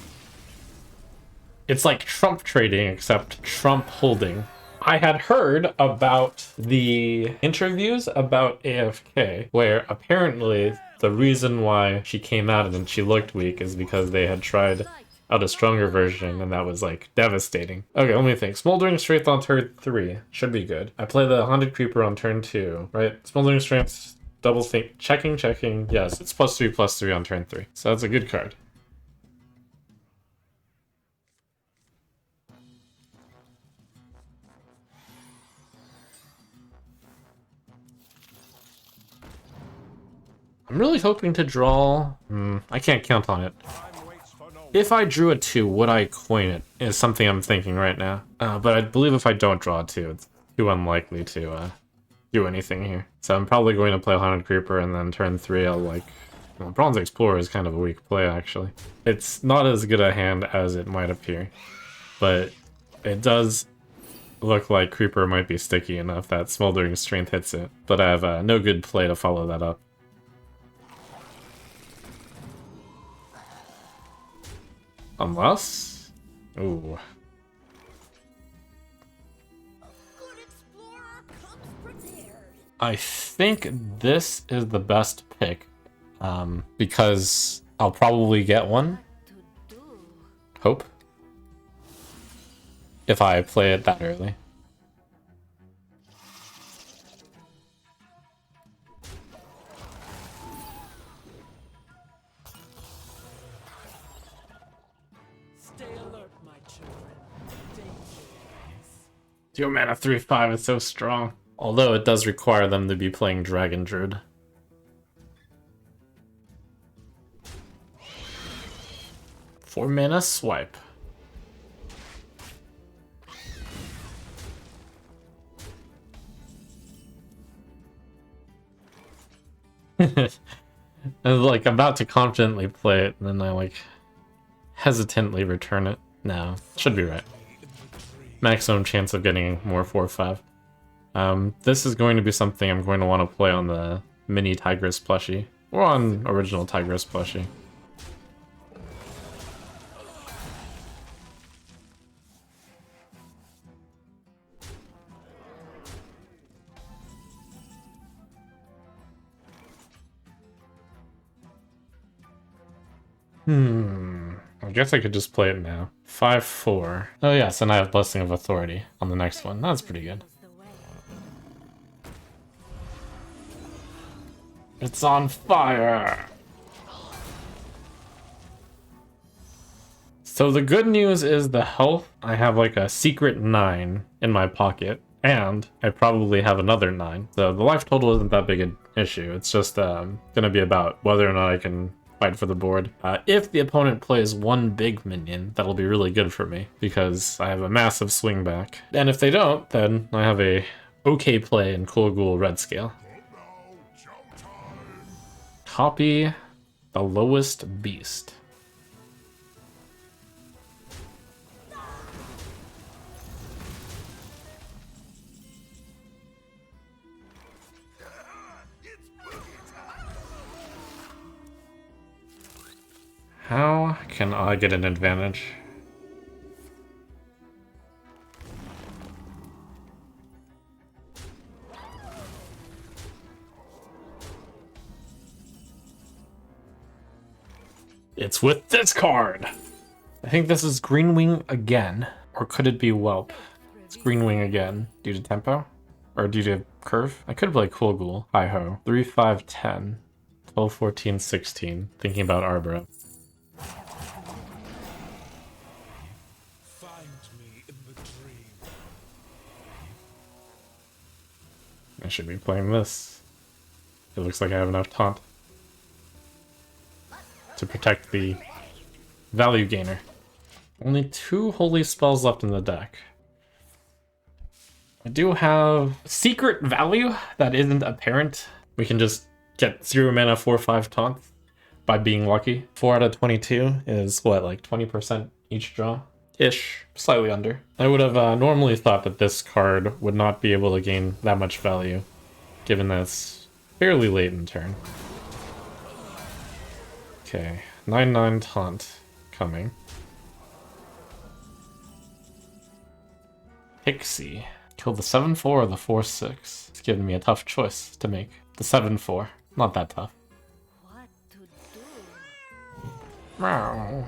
It's like Trump trading, except Trump holding. I had heard about the interviews about AFK, where apparently the reason why she came out and she looked weak is because they had tried out a stronger version, and that was like devastating. Okay, let me think. Smoldering Strength on turn 3 should be good. I play the Haunted Creeper on turn 2, right? Smoldering Strength, double think, checking. Yes, it's +3/+3 on turn 3. So that's a good card. I'm really hoping to draw... I can't count on it. Time waits for no If I drew a 2, would I coin it? Is something I'm thinking right now. But I believe if I don't draw a 2, it's too unlikely to do anything here. So I'm probably going to play Haunted Creeper, and then turn 3 I'll like... Well, Bronze Explorer is kind of a weak play, actually. It's not as good a hand as it might appear. But it does look like Creeper might be sticky enough that Smoldering Strength hits it. But I have no good play to follow that up. Unless... Ooh. Good explorer comes prepared. I think this is the best pick. Because I'll probably get one. To do. Hope. If I play it that early. Stay alert, my children. Danger awaits. Your mana 3/5 is so strong. Although it does require them to be playing Dragon Druid. Four mana swipe. I was like about to confidently play it, and then I like hesitantly return it. No, should be right. Maximum chance of getting more 4/5. This is going to be something I'm going to want to play on the mini Tigress plushie, or on original Tigress plushie. I guess I could just play it now. 5/4. Oh yes, and I have Blessing of Authority on the next one. That's pretty good. Was the way. It's on fire! So the good news is the health. I have like a secret 9 in my pocket, and I probably have another 9. So the life total isn't that big an issue. It's just gonna be about whether or not I can fight for the board. If the opponent plays one big minion, that'll be really good for me, because I have a massive swing back. And if they don't, then I have a okay play in Cool Ghoul Red Scale. Copy the lowest beast. How can I get an advantage? It's with this card! I think this is Greenwing again. Or could it be Whelp? It's Greenwing again. Due to tempo? Or due to curve? I could play Cool Ghoul. Hi-ho. 3, 5, 10. 12, 14, 16. Thinking about Arbor. Find me in the dream. I should be playing this. It looks like I have enough taunt to protect the value gainer. Only 2 holy spells left in the deck. I do have secret value that isn't apparent. We can just get 0 mana 4/5 taunt by being lucky. 4 out of 22 is what, like 20% each draw? Ish, slightly under. I would have normally thought that this card would not be able to gain that much value, given that it's fairly late in turn. Okay, 9/9 taunt coming. Pixie. Kill the 7/4 or the 4/6. It's giving me a tough choice to make. The 7/4. Not that tough. What to do? Meow.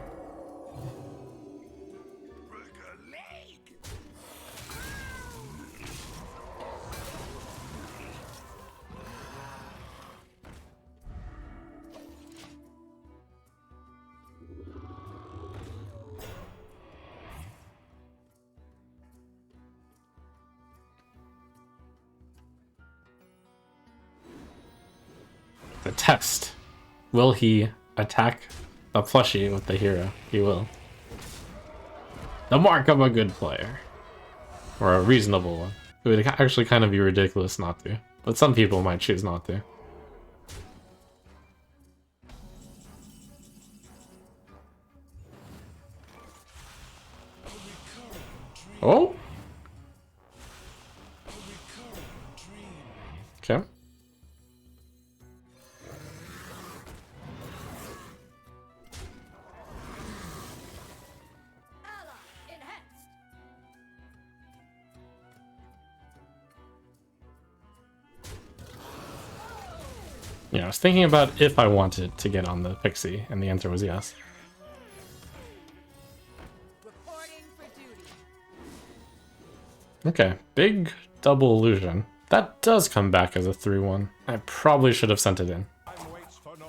The test. Will he attack a plushie with the hero? He will. The mark of a good player. Or a reasonable one. It would actually kind of be ridiculous not to. But some people might choose not to. Oh? Okay. Yeah, I was thinking about if I wanted to get on the Pixie, and the answer was yes. Reporting for duty. Okay, big double illusion. That does come back as a 3-1. I probably should have sent it in. Time waits for no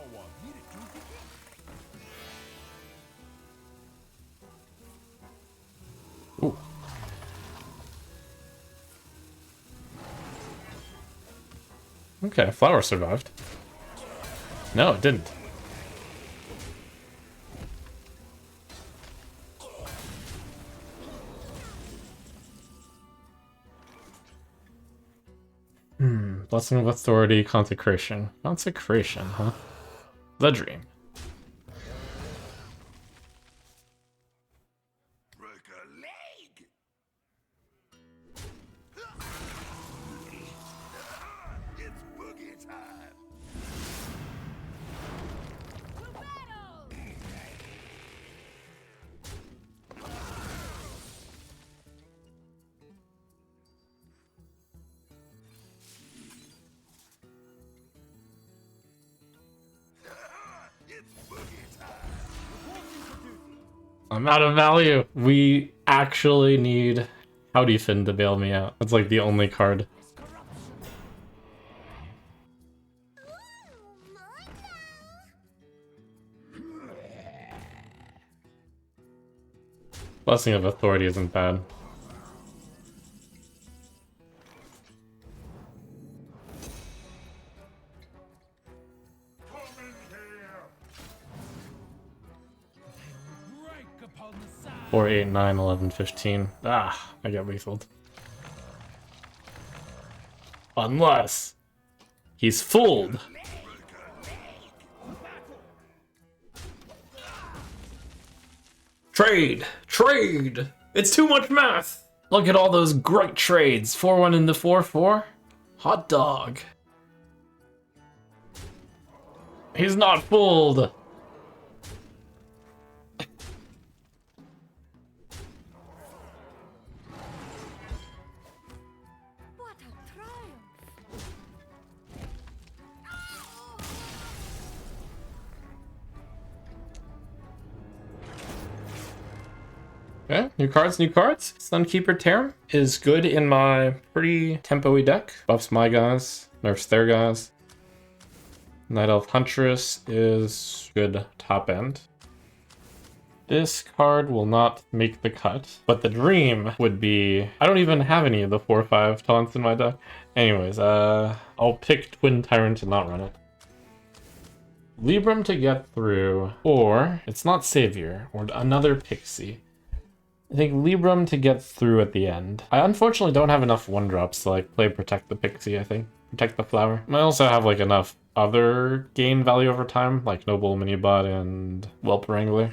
one. Ooh. Okay, flower survived. No, it didn't. Blessing of Authority, Consecration. Consecration, huh? The dream. Break a leg. It's boogie time. It's boogie time. I'm out of value. We actually need Howdy Finn to bail me out. That's like the only card. Blessing of Authority isn't bad. Come in here. 4, 8, 9, 11, 15. Ah, I get lethaled. Unless he's fooled. Trade! Trade! It's too much math! Look at all those great trades. 4-1 into 4-4. Hot dog. He's not fooled. What a triumph! Okay, new cards, new cards. Sunkeeper Terran is good in my pretty tempo-y deck. Buffs my guys, nerfs their guys. Night Elf Huntress is good top end. This card will not make the cut, but the dream would be... I don't even have any of the 4-5 taunts in my deck. Anyways, I'll pick Twin Tyrant and not run it. Libram to get through, or it's not Savior, or another Pixie. I think Libram to get through at the end. I unfortunately don't have enough 1-drops to like play Protect the Pixie, I think. Protect the Flower. I also have like enough other gain value over time, like Noble Minibot and Whelp Wrangler.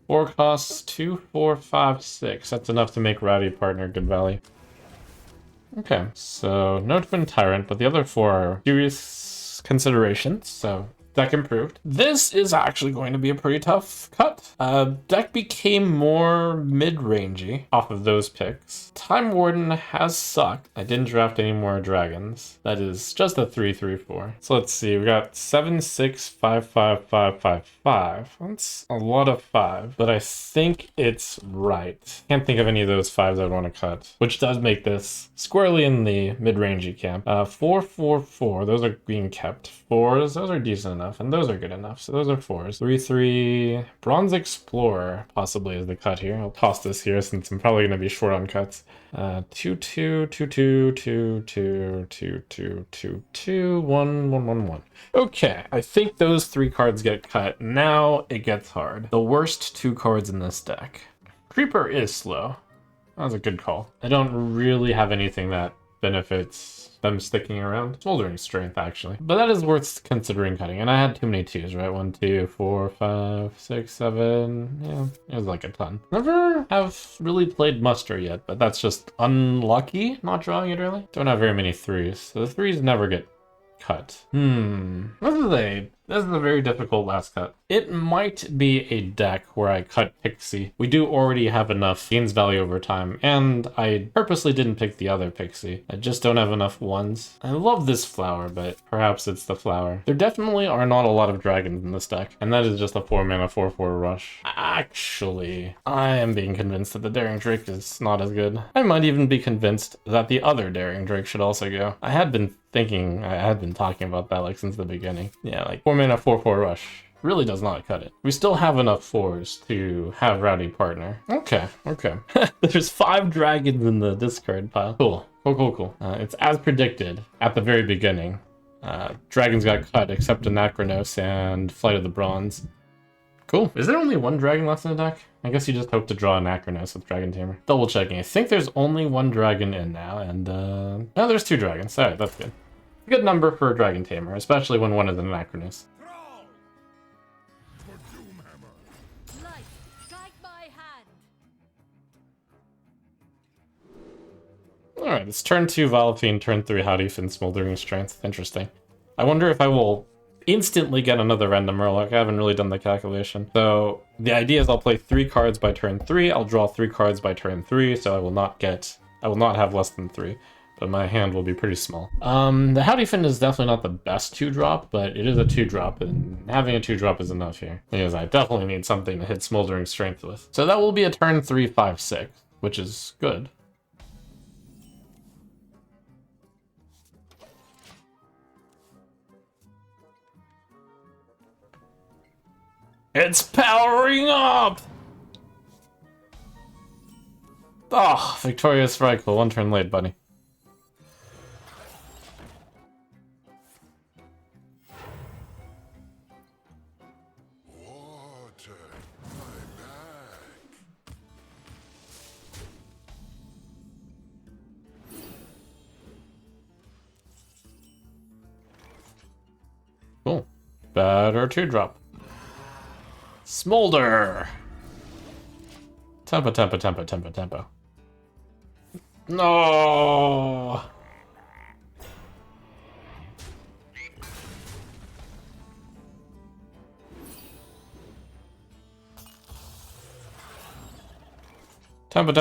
4 costs 2, 4, 5, 6. That's enough to make Rowdy Partner good value. Okay, so no Twin Tyrant, but the other 4 are serious considerations, so deck improved. This is actually going to be a pretty tough cut. Deck became more mid-rangey off of those picks. Time Warden has sucked. I didn't draft any more dragons. That is just a 3-3-4. So let's see, we got 7, 6, 5, 5, 5, 5, 5. That's a lot of 5, but I think it's right. Can't think of any of those 5s I'd want to cut, which does make this squarely in the mid-rangey camp. 4, 4, 4, those are being kept. 4s, those are decent enough, and those are good enough. So those are 4s. 3-3. Bronze Explorer possibly is the cut here. I'll toss this here since I'm probably going to be short on cuts. 2-2, 2-2, 2-2, 2-2, 2-2, 1-1-1-1. Okay, I think those 3 cards get cut. Now it gets hard. The worst 2 cards in this deck. Creeper is slow. That was a good call. I don't really have anything that benefits them sticking around. Smoldering Strength, actually. But that is worth considering cutting. And I had too many 2s, right? 1, 2, 4, 5, 6, 7. Yeah, it was like a ton. Never have really played Muster yet, but that's just unlucky not drawing it early. Don't have very many 3s. So the 3s never get cut. This is a very difficult last cut. It might be a deck where I cut Pixie. We do already have enough gains value over time, and I purposely didn't pick the other Pixie. I just don't have enough 1s. I love this flower, but perhaps it's the flower. There definitely are not a lot of dragons in this deck, and that is just a 4-mana 4-4 rush. Actually, I am being convinced that the Daring Drake is not as good. I might even be convinced that the other Daring Drake should also go. I had been talking about that like since the beginning. Yeah, like 4-mana 4-4 rush really does not cut it. We still have enough 4s to have Rowdy Partner. Okay. There's 5 dragons in the discard pile. Cool. It's as predicted at the very beginning. Dragons got cut except Anachronos and Flight of the Bronze. Cool. Is there only 1 dragon left in the deck? I guess you just hope to draw Anachronos with Dragon Tamer. Double checking. I think there's only 1 dragon in now, and no, there's 2 dragons. Alright, that's good. A good number for a Dragon Tamer, especially when one is an Anachronos. Thrall! For Doomhammer! Light, guide my hand. Alright, it's turn 2 Valafine, turn 3 Howdyfin, Smoldering Strength. Interesting. I wonder if I will instantly get another random Murloc. I haven't really done the calculation. So the idea is I'll play 3 cards by turn 3. I'll draw 3 cards by turn 3, so I will not have less than 3. But my hand will be pretty small. The Howdyfin is definitely not the best 2-drop, but it is a 2-drop, and having a 2-drop is enough here. Because I definitely need something to hit Smoldering Strength with. So that will be a turn 3, 5, 6, which is good. It's powering up! Oh, Victorious Frightful. 1 turn late, buddy. Water, my back. Cool. Better 2-drop. Smolder! Tempo. No! Tempo.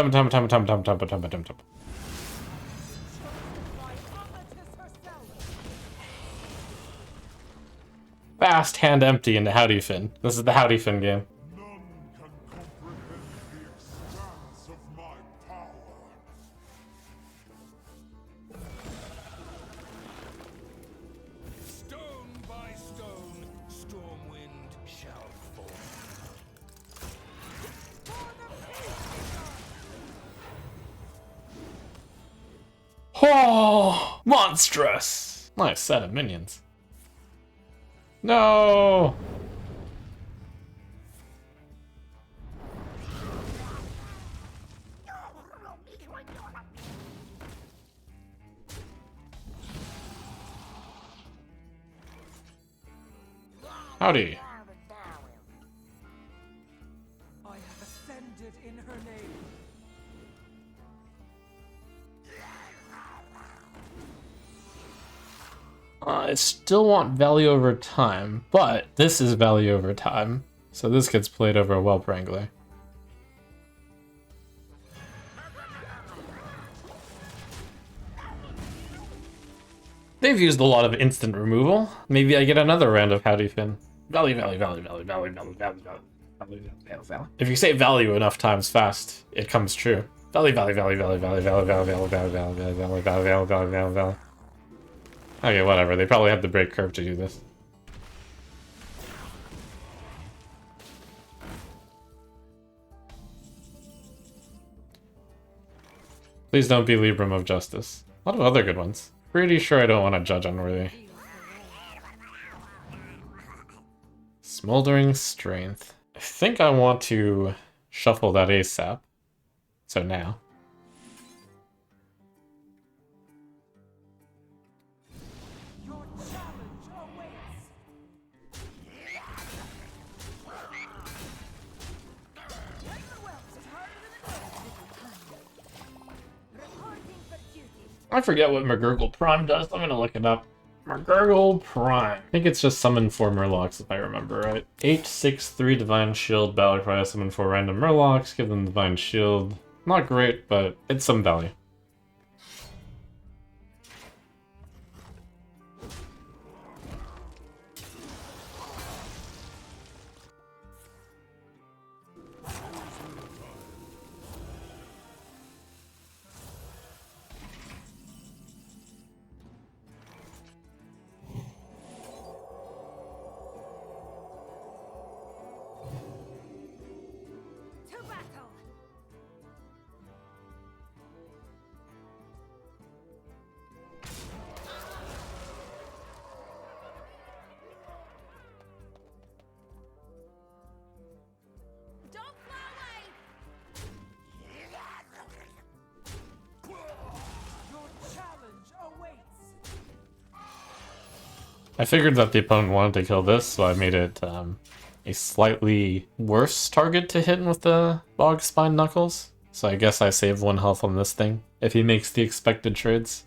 Fast hand empty into Howdyfin. This is the Howdyfin game. None can comprehend the expanse of my power. Stone by stone, Stormwind shall fall. Oh, monstrous! Nice set of minions. No! Howdy. I have ascended in her name. I still want value over time, but this is value over time, so this gets played over a Whelp Wrangler. They've used a lot of instant removal. Maybe I get another round of Howdyfin. Value. If you say value enough times fast, it comes true. Value. Okay, whatever. They probably have the break curve to do this. Please don't be Libram of Justice. A lot of other good ones. Pretty sure I don't want to judge Unworthy. Smoldering Strength. I think I want to shuffle that ASAP. So now. Your challenge awaits. I forget what McGurgle Prime does. I'm gonna look it up. McGurgle Prime. I think it's just summon 4 Murlocs if I remember right. 8/6/3 Divine Shield, Battle Cry, summon 4 random Murlocs, give them Divine Shield. Not great, but it's some value. To battle. Don't fly away. Your challenge awaits. I figured that the opponent wanted to kill this, so I made it a slightly worse target to hit with the Bog Spine Knuckles. So I guess I save 1 health on this thing, if he makes the expected trades.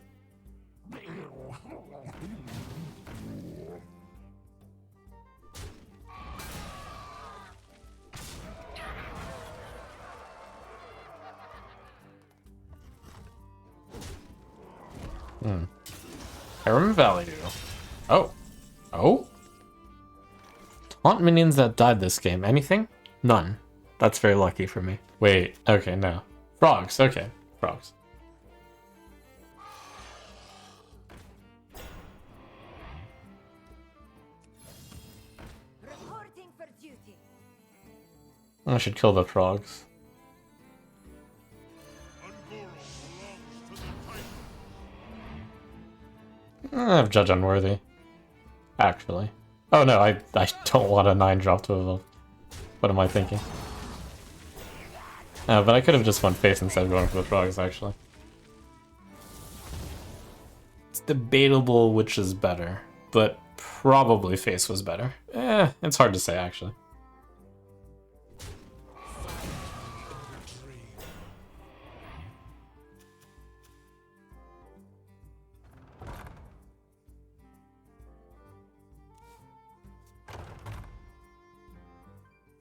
Harem Value. Oh. Oh? Taunt minions that died this game. Anything? None. That's very lucky for me. Wait, okay, no. Frogs, okay. Frogs. Reporting for duty. I should kill the frogs. I have Judge Unworthy. Actually. Oh no, I don't want a 9-drop to evolve. What am I thinking? But I could have just went face instead of going for the frogs, actually. It's debatable which is better, but probably face was better. It's hard to say, actually.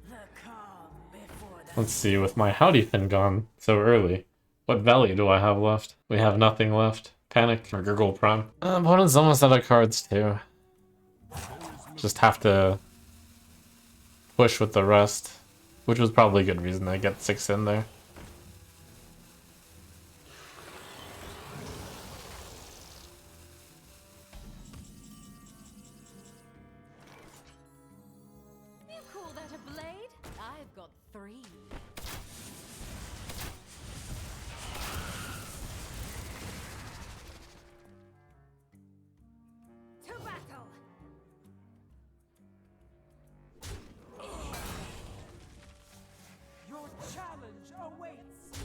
The calm before the Let's see, with my Howdy Fin gone so early, what value do I have left? We have nothing left. Panic or Gurgle Prime. Opponent's almost out of cards too. Just have to push with the rest, which was probably a good reason to get 6 in there. You call that a blade? I've got 3. To battle. Your challenge awaits.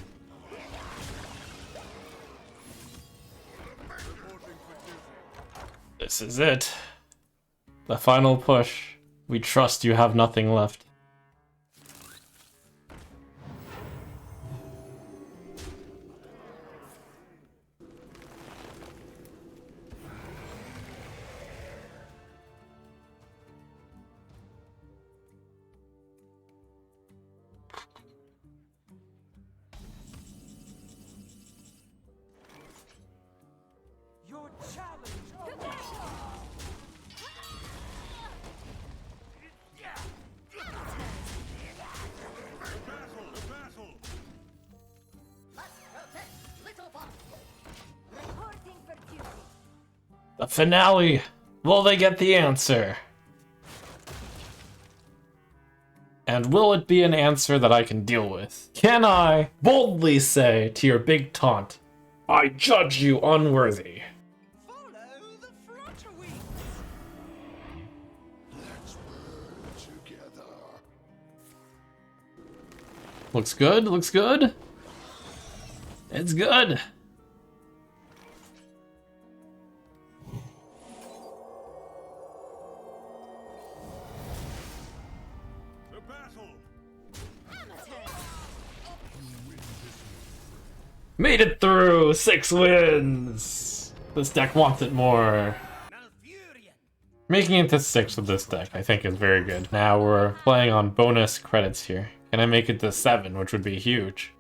This is it. The final push. We trust you have nothing left. Your challenge awaits. Reporting for duty. The finale! Will they get the answer? And will it be an answer that I can deal with? Can I boldly say to your big taunt, I judge you unworthy. Follow the flutter wings. Let's work together. Looks good, looks good. It's good. To battle! Made it through! 6 wins! This deck wants it more. Making it to 6 with this deck, I think, is very good. Now we're playing on bonus credits here. Can I make it to 7, which would be huge?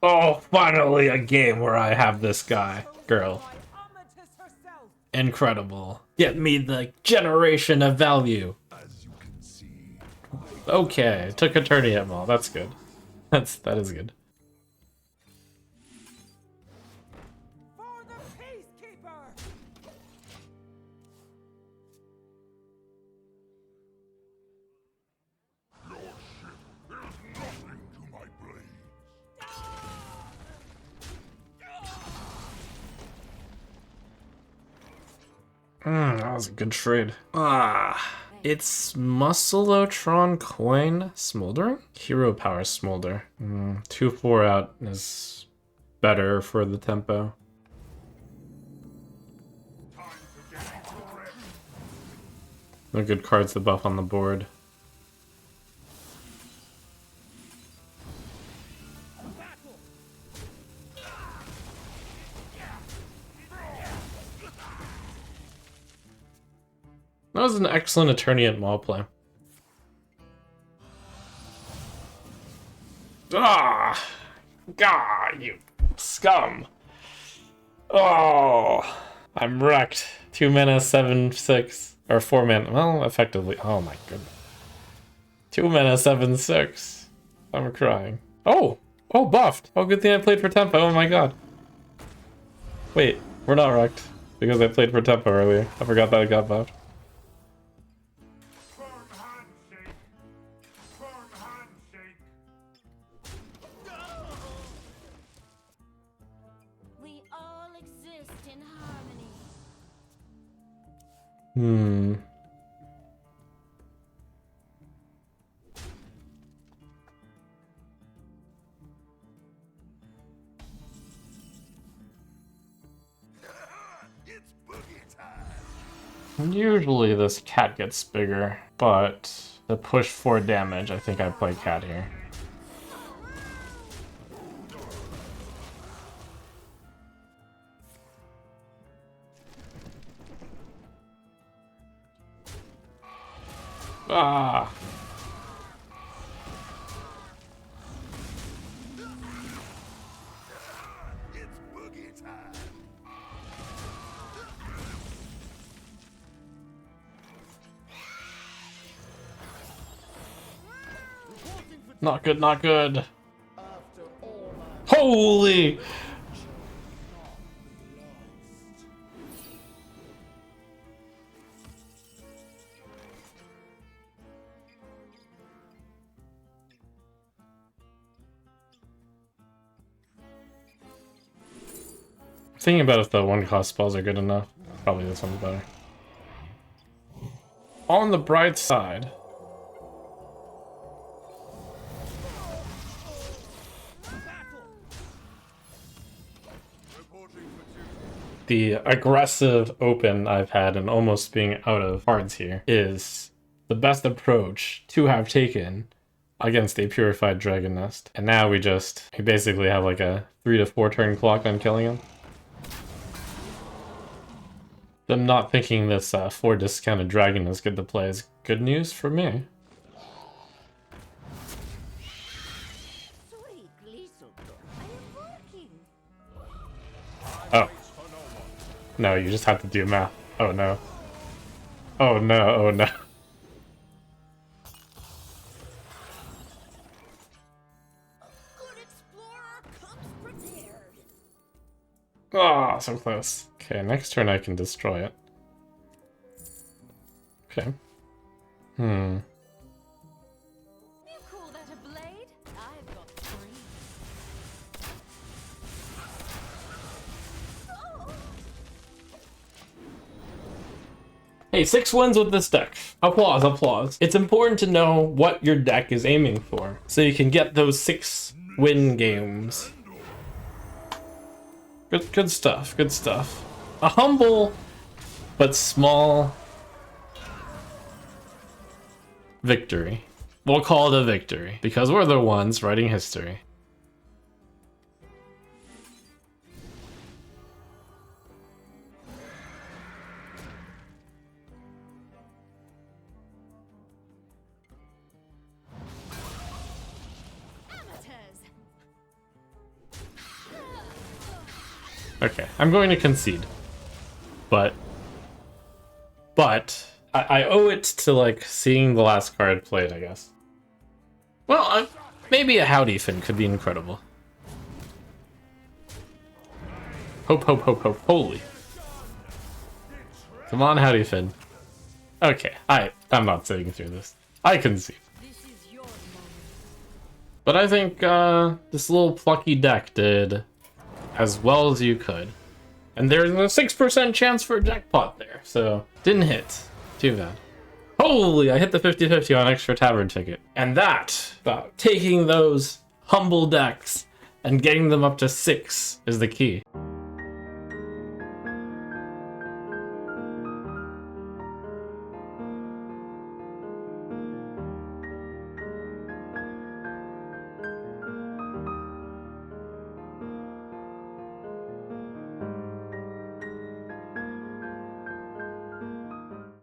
Oh, finally a game where I have this guy. Girl. By Amatis herself. Incredible. Get me the generation of value. As you can see, Okay, took a tourney at Maul. That's good. That is good. For the Peacekeeper. your ship is nothing to my blades. That was a good trade. It's Musclotron Coin Smoldering? Hero Power Smolder. 2-4 out is better for the tempo. No good cards to buff on the board. That was an excellent Attorney at Maul play. Ah! Gah, you scum! Oh! I'm wrecked. 2 mana, 7/6. Or 4 mana. Well, effectively. Oh my goodness. 2 mana, 7/6. I'm crying. Oh! Oh, buffed! Oh, good thing I played for tempo. Oh my god. Wait, we're not wrecked. Because I played for tempo earlier. I forgot that I got buffed. Firm handshake. Firm handshake. We all exist in harmony. It's boogie time. Usually this cat gets bigger, but to push 4 damage, I think I play cat here. Ah! It's boogie time. Not good, not good. Holy! Thinking about if the 1-cost spells are good enough. Probably this one's better. On the bright side, the aggressive open I've had and almost being out of cards here is the best approach to have taken against a purified dragon nest. And now we basically have like a 3 to 4 turn clock on killing him. Them not thinking this 4 discounted dragon is good to play is good news for me. Sweet little girl, I am working. Oh. No, you just have to do math. Oh no. Oh no, oh no. Good explorer comes prepared. Ah, so close. Okay, next turn I can destroy it. Okay. Hmm. You call that a blade? I've got three. Hey, 6 wins with this deck. Applause, applause. It's important to know what your deck is aiming for, so you can get those 6 win games. Good stuff, good stuff. A humble but small victory. We'll call it a victory, because we're the ones writing history. Amateurs. Okay, I'm going to concede. But I owe it to, like, seeing the last card played, I guess. Well, maybe a Howdy Fin could be incredible. Hope, hope, hope, hope. Holy. Come on, Howdy Fin. Okay, I'm not sitting through this. I concede. This is your moment. But I think this little plucky deck did as well as you could. And there's a 6% chance for a jackpot there, so didn't hit. Too bad. Holy, I hit the 50-50 on extra tavern ticket. And that, about taking those humble decks and getting them up to 6 is the key.